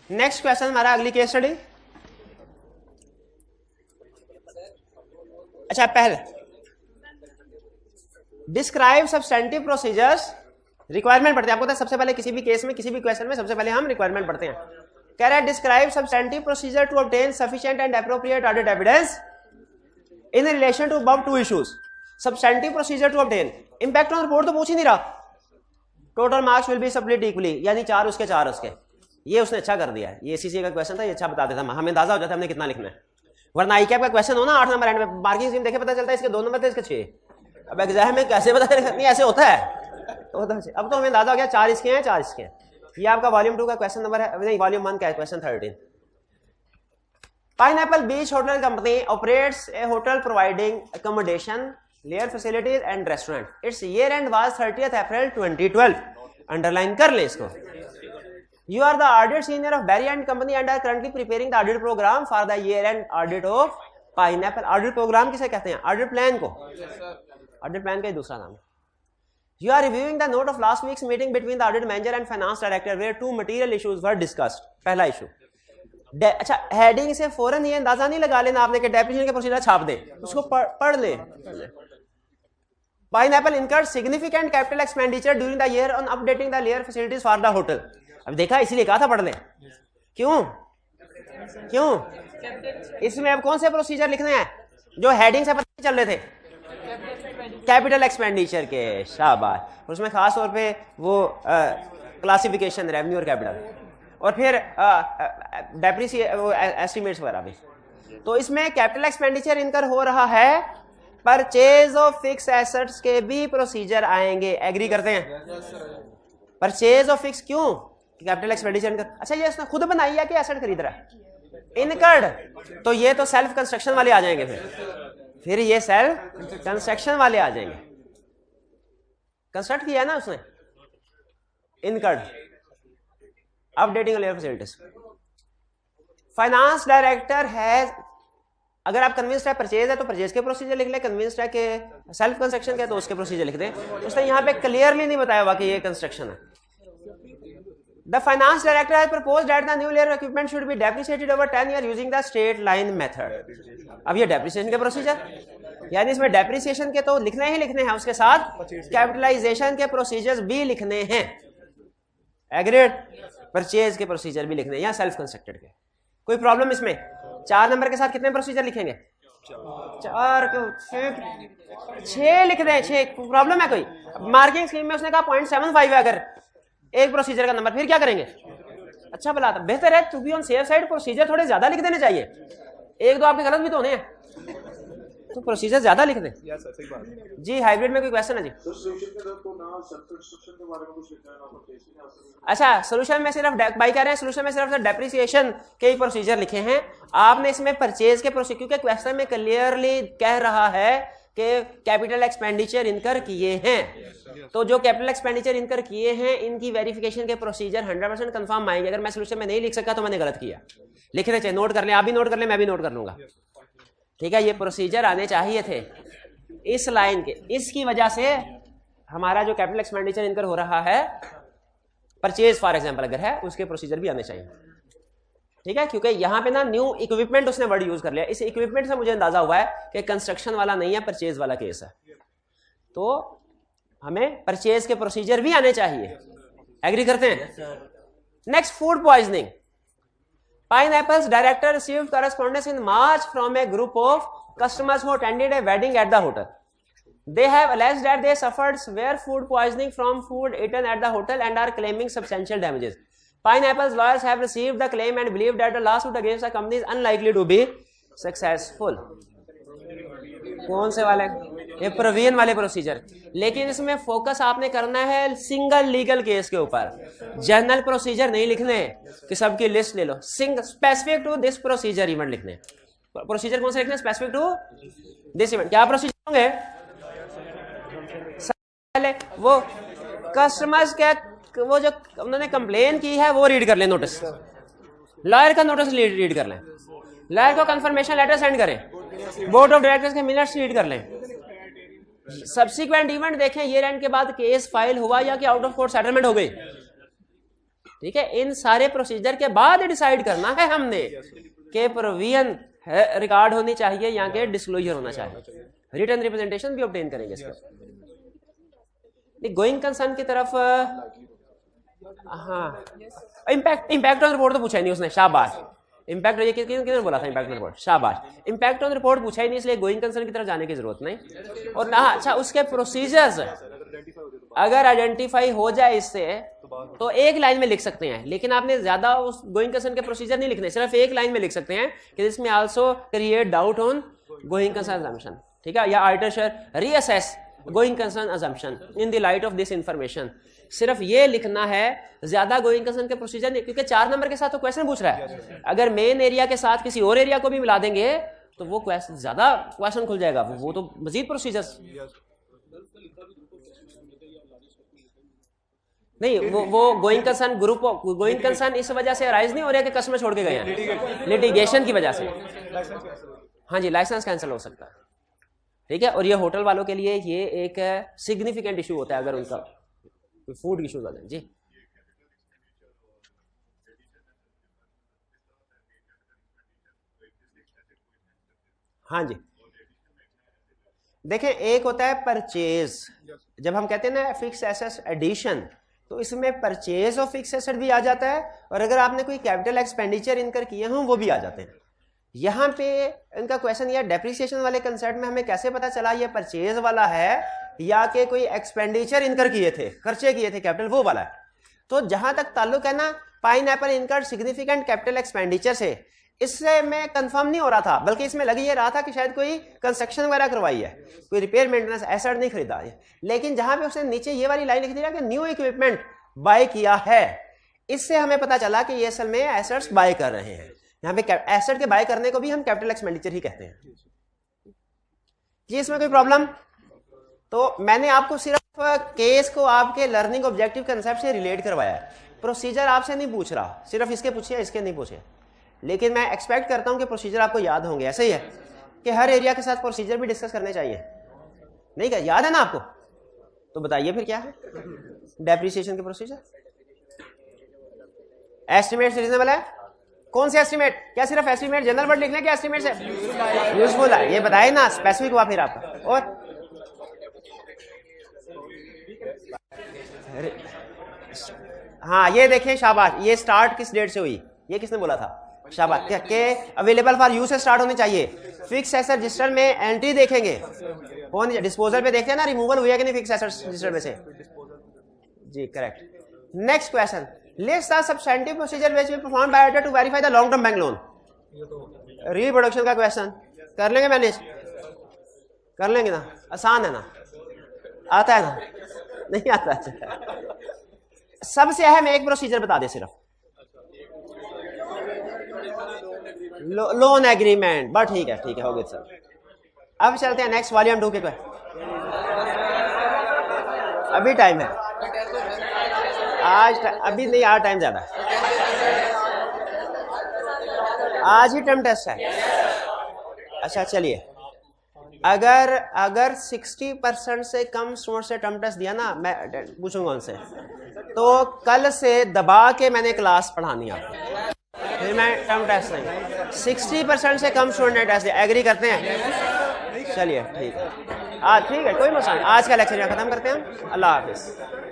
नेक्स्ट क्वेश्चन हमारा अगली केस स्टडी। अच्छा पहले डिस्क्राइब सब्सटेंटिव प्रोसीजर्स, रिक्वायरमेंट पढ़ते हैं। आपको पता है सबसे पहले किसी भी केस में, किसी भी क्वेश्चन में सबसे पहले हम रिक्वायरमेंट पढ़ते हैं। कह रहा है describe substantive procedure to obtain sufficient and appropriate audit evidence in relation to above two issues. Substantive procedure to obtain, impact on report तो पूछ ही नहीं रहा, total marks will be split equally, यानी 4 उसके 4 उसके, ये उसने अच्छा कर दिया है। ये एसीसी का क्वेश्चन था, ये अच्छा बता देता, हमें अंदाजा हो जाता है हमने कितना लिखना है। वरना आई कैप का क्वेश्चन हो ना 8 नंबर एंड में, मार्किंग स्कीम देखे पता चलता है इसके 2 नंबर थे, इसके 6। अब एग्जाम में कैसे पता चलेगा, नहीं ऐसे होता है। तो अब तो हमें अंदाजा हो गया 4 इसके हैं 4 इसके हैं। ये आपका वॉल्यूम 2 का क्वेश्चन नंबर है, नहीं वॉल्यूम 1 का है question 13। Pineapple Beach Hotel Company operates a hotel providing accommodation, layer facilities and restaurant. Its year end was 30th April 2012. Underline कर ले इसको. You are the audit senior of Barry and Company and are currently preparing the audit program for the year end audit of Pineapple. Audit program किसे कहते हैं? Audit plan को. Audit plan का दूसरा नाम. You are reviewing the note of last week's meeting between the audit manager and finance director where two material issues were discussed. पहला issue. अच्छा, heading से फौरन ये अंदाजा नहीं लगा लेना आपने कि डेप्रिसिएशन के प्रोसीजर छाप दे, उसको पढ़ ले. Pineapple incurred significant capital expenditure during the year on updating the layer facilities for the hotel. अब देखा, इसीलिए कहा था पढ़ ले. क्यों? इसमें अब कौन से प्रोसीजर लिखने हैं जो हेडिंग से पता चल रहे थे? कैपिटल एक्सपेंडिचर के. शाबाश. उसमें खास तौर पे वो क्लासिफिकेशन, रेवेन्यू और कैपिटल, और फिर एस्टिमेट्स वगैरह भी. तो इसमें कैपिटल एक्सपेंडिचर इनकर हो रहा है, परचेज ऑफ फिक्स एसेट्स के भी प्रोसीजर आएंगे. एग्री करते हैं? परचेज ऑफ फिक्स क्यों? कैपिटल एक्सपेंडिचर इनकर. अच्छा, ये उसने खुद बनाई है कि एसेट खरीद रहा है? इनकर्ड. तो ये तो सेल्फ कंस्ट्रक्शन वाले आ जाएंगे. फिर ये सेल्फ कंस्ट्रक्शन वाले आ जाएंगे. कंस्ट्रक्ट किया ना उसने. Incurred. Updating layer facilities. Finance director है, अगर आप कन्विंस्ड है परचेज है तो परचेज के प्रोसीजर लिख ले, कन्विंस्ड है कि सेल्फ कंस्ट्रक्शन के तो उसके प्रोसीजर लिख दें. उसने यहाँ पे क्लियरली नहीं बताया हुआ कि ये कंस्ट्रक्शन है. The finance director has proposed that the new layer equipment should be depreciated over 10 year using the straight line method. अब ये डेप्रिसिएशन के प्रोसीजर, यानी इसमें डेप्रिसिएशन के तो लिखने ही लिखने हैं, उसके साथ कैपिटलाइजेशन के प्रोसीजर्स भी लिखने हैं. एग्रीड? परचेज के प्रोसीजर भी लिखने हैं या सेल्फ कंस्ट्रक्टेड के. कोई प्रॉब्लम इसमें? 4 नंबर के साथ कितने प्रोसीजर लिखेंगे? 4 क्यों? 6 लिख दें. 6 प्रॉब्लम है कोई? मार्किंग स्कीम में उसने कहा 0.75 है अगर एक प्रोसीजर का नंबर, फिर क्या करेंगे? अच्छा भला, बेहतर है to be on safe side, procedure थोड़े ज्यादा लिख देने चाहिए. 1-2 आपके गलत भी तो होने हैं, तो प्रोसीजर ज्यादा लिख दें. जी, हाइब्रिड में कोई क्वेश्चन है जी? अच्छा, सोल्यूशन में सिर्फ भाई कह रहे हैं सोल्यूशन में सिर्फ डेप्रिसिएशन के ही प्रोसीजर लिखे हैं. आपने इसमें परचेज के प्रोसीजर, क्योंकि क्वेश्चन में क्लियरली कह रहा है कि कैपिटल एक्सपेंडिचर इनकर किए हैं, तो जो कैपिटल एक्सपेंडिचर इनकर किए हैं इनकी वेरिफिकेशन के प्रोसीजर 100% कंफर्म आएंगे. अगर मैं सोल्यूशन में नहीं लिख सका तो मैंने गलत किया. लिखने चाहिए, नोट कर लें, आप भी नोट कर लें, मैं भी नोट कर लूंगा. ठीक है, ये प्रोसीजर आने चाहिए थे इस लाइन के. इसकी वजह से हमारा जो कैपिटल एक्सपेंडिचर इनकर हो रहा है, परचेज फॉर एग्जांपल अगर है, उसके प्रोसीजर भी आने चाहिए. ठीक है, क्योंकि यहाँ पे ना न्यू इक्विपमेंट उसने वर्ड यूज कर लिया. इस इक्विपमेंट से मुझे अंदाजा हुआ है कि कंस्ट्रक्शन वाला नहीं है, परचेज वाला केस है. तो हमें परचेज के प्रोसीजर भी आने चाहिए. एग्री करते हैं? Next, food poisoning. Pineapple's director received correspondence in March from a group of customers who attended a wedding at the hotel. They have alleged that they suffered severe food poisoning from food eaten at the hotel and are claiming substantial damages. Pineapple's lawyers have received the claim and believe that the lawsuit against the company is unlikely to be successful. कौन से वाले? ये provision वाले procedure. लेकिन इसमें focus आपने करना है सिंगल लीगल केस के ऊपर. जनरल प्रोसीजर नहीं लिखने कि सबकी लिस्ट ले लो. Specific to this procedure event लिखने. प्रोसीजर कौन से लिखने? Specific to this event. क्या प्रोसीजर होंगे? पहले वो कस्टमर्स के, वो जो उन्होंने कंप्लेन की है वो रीड कर लें. नोटिस, लॉयर का नोटिस रीड कर लें. लॉयर को कंफर्मेशन लेटर सेंड करें. बोर्ड ऑफ डायरेक्टर्स के मिनट्स रीड कर लें. सब्सिक्वेंट इवेंट देखें, ईयर एंड के बाद केस फाइल हुआ या कि आउट ऑफ कोर्ट सेटलमेंट हो गई. ठीक है, इन सारे प्रोसीजर के बाद डिसाइड करना है हमने कि प्रोविजन रिकॉर्ड होनी चाहिए या कि डिस्क्लोजर होना चाहिए. रिटन रिप्रेजेंटेशन भी ऑब्टेन करेंगे इसका. गोइंग कंसर्न की तरफ. हाँ, इम्पैक्ट ऑन रिपोर्ट तो पूछा ही नहीं उसने. शाबाश. इम्पैक्ट ये किसने बोला था? Impact on report. शाबाश. इम्पैक्ट ऑन रिपोर्ट पूछा ही नहीं, इसलिए गोइंग कंसर्न की तरफ जाने की जरूरत नहीं. और ना, अच्छा, उसके प्रोसीजर्स अगर आइडेंटिफाई हो जाए इससे तो एक लाइन में लिख सकते हैं, लेकिन आपने ज्यादा उस गोइंग कंसर्न के प्रोसीजर नहीं लिखने. सिर्फ एक लाइन में लिख सकते हैं कि इसमें also create doubt on going concern assumption. ठीक है, या auditor reassess going concern assumption in the light of this information, सिर्फ ये लिखना है, ज्यादा गोइंग कंसर्न के प्रोसीजर नहीं, क्योंकि 4 नंबर के साथ तो क्वेश्चन पूछ रहा है। अगर मेन एरिया के साथ किसी और एरिया को भी मिला देंगे तो वो क्वेश्चन ज्यादा क्वेश्चन खुल जाएगा, वो तो मजीद प्रोसीजर नहीं। वो going concern group going concern इस वजह से अराइज नहीं हो रहा कि कस्टमर छोड़ के गए हैं, लिटिगेशन की वजह से। हाँ जी, लाइसेंस कैंसिल हो सकता है, ठीक है। और ये होटल वालों के लिए ये एक सिग्निफिकेंट इशू होता है अगर उनका फूड इशूज आ जाए। जी हाँ जी, देखें एक होता है परचेज, जब हम कहते हैं ना फिक्स एसेट एडिशन, तो इसमें परचेज और फिक्स एसेट भी आ जाता है, और अगर आपने कोई कैपिटल एक्सपेंडिचर इनकर किए हों वो भी आ जाते हैं। यहाँ पे इनका क्वेश्चन यह डेप्रिसिएशन वाले कंसेप्ट में हमें कैसे पता चला ये परचेज वाला है या कि कोई एक्सपेंडिचर इनकर किए थे, खर्चे किए थे कैपिटल, वो वाला है। तो जहां तक ताल्लुक है ना पाइनएप्पल इनकर सिग्निफिकेंट कैपिटल एक्सपेंडिचर से, इससे मैं कंफर्म नहीं हो रहा था, बल्कि इसमें लग ये रहा था कि शायद कोई कंस्ट्रक्शन वगैरह करवाई है, कोई रिपेयर मेंटेनेंस एसेट नहीं खरीदा है। लेकिन जहां पे उसने नीचे ये वाली लाइन लिख दी कि न्यू इक्विपमेंट बाय किया है, इससे हमें पता चला कि ये असल में एसेट्स बाय कर रहे हैं। यहाँ पे एसेट के बाय करने को भी हम कैपिटल एक्सपेंडिचर ही कहते हैं जी। इसमें कोई प्रॉब्लम? तो मैंने आपको सिर्फ केस को आपके लर्निंग ऑब्जेक्टिव कंसेप्ट से रिलेट करवाया है, प्रोसीजर आपसे नहीं पूछ रहा, सिर्फ इसके पूछिए इसके नहीं पूछे। लेकिन मैं एक्सपेक्ट करता हूं कि प्रोसीजर आपको याद होंगे। ऐसे ही है कि हर एरिया के साथ प्रोसीजर भी डिस्कस करने चाहिए, नहीं क्या याद है ना आपको? तो बताइए फिर क्या है डेप्रिसिएशन के प्रोसीजर। एस्टिमेट रीजनेबल है? कौन से एस्टिमेट? क्या सिर्फ एस्टिमेट जनरल वर्ड लिखने के एस्टिमेट से यूजफुल है? ये बताइए ना, स्पेसिफिक हुआ फिर आपका। और हाँ ये देखें, शाबाश, ये स्टार्ट किस डेट से हुई, ये किसने बोला था? शाबाश। क्या के अवेलेबल फॉर यूज से स्टार्ट होनी चाहिए। फिक्स एसेट रजिस्टर में एंट्री देखेंगे, कौन डिस्पोजल पे देखते हैं ना रिमूवल हुआ कि नहीं फिक्स एसेट रजिस्टर में से। जी correct. Next question, list the substantive procedure which will perform by order to verify the long term bank loan. Reproduction का क्वेश्चन कर लेंगे, मैनेज कर लेंगे ना, आसान है ना, आता है ना, नहीं आता? सबसे अहम एक प्रोसीजर बता दे सिर्फ, लोन एग्रीमेंट, बट ठीक है हो गया सर। अब चलते हैं नेक्स्ट वॉल्यूम 2 के पे, अभी टाइम है आज, अभी नहीं, आज टाइम ज्यादा है, आज ही टर्म टेस्ट है। अच्छा चलिए, अगर 60% से कम स्टूडेंट से टर्म टेस्ट दिया ना, मैं पूछूंगा उनसे, तो कल से दबा के मैंने क्लास पढ़ानी है आपको, फिर मैं टर्म टेस्ट नहीं। 60% से कम स्टूडेंट ने टेस्ट दिया, एग्री करते हैं? चलिए ठीक है, ठीक है, कोई मसला नहीं। आज का लेक्चर यहाँ खत्म करते हैं। अल्लाह हाफिज।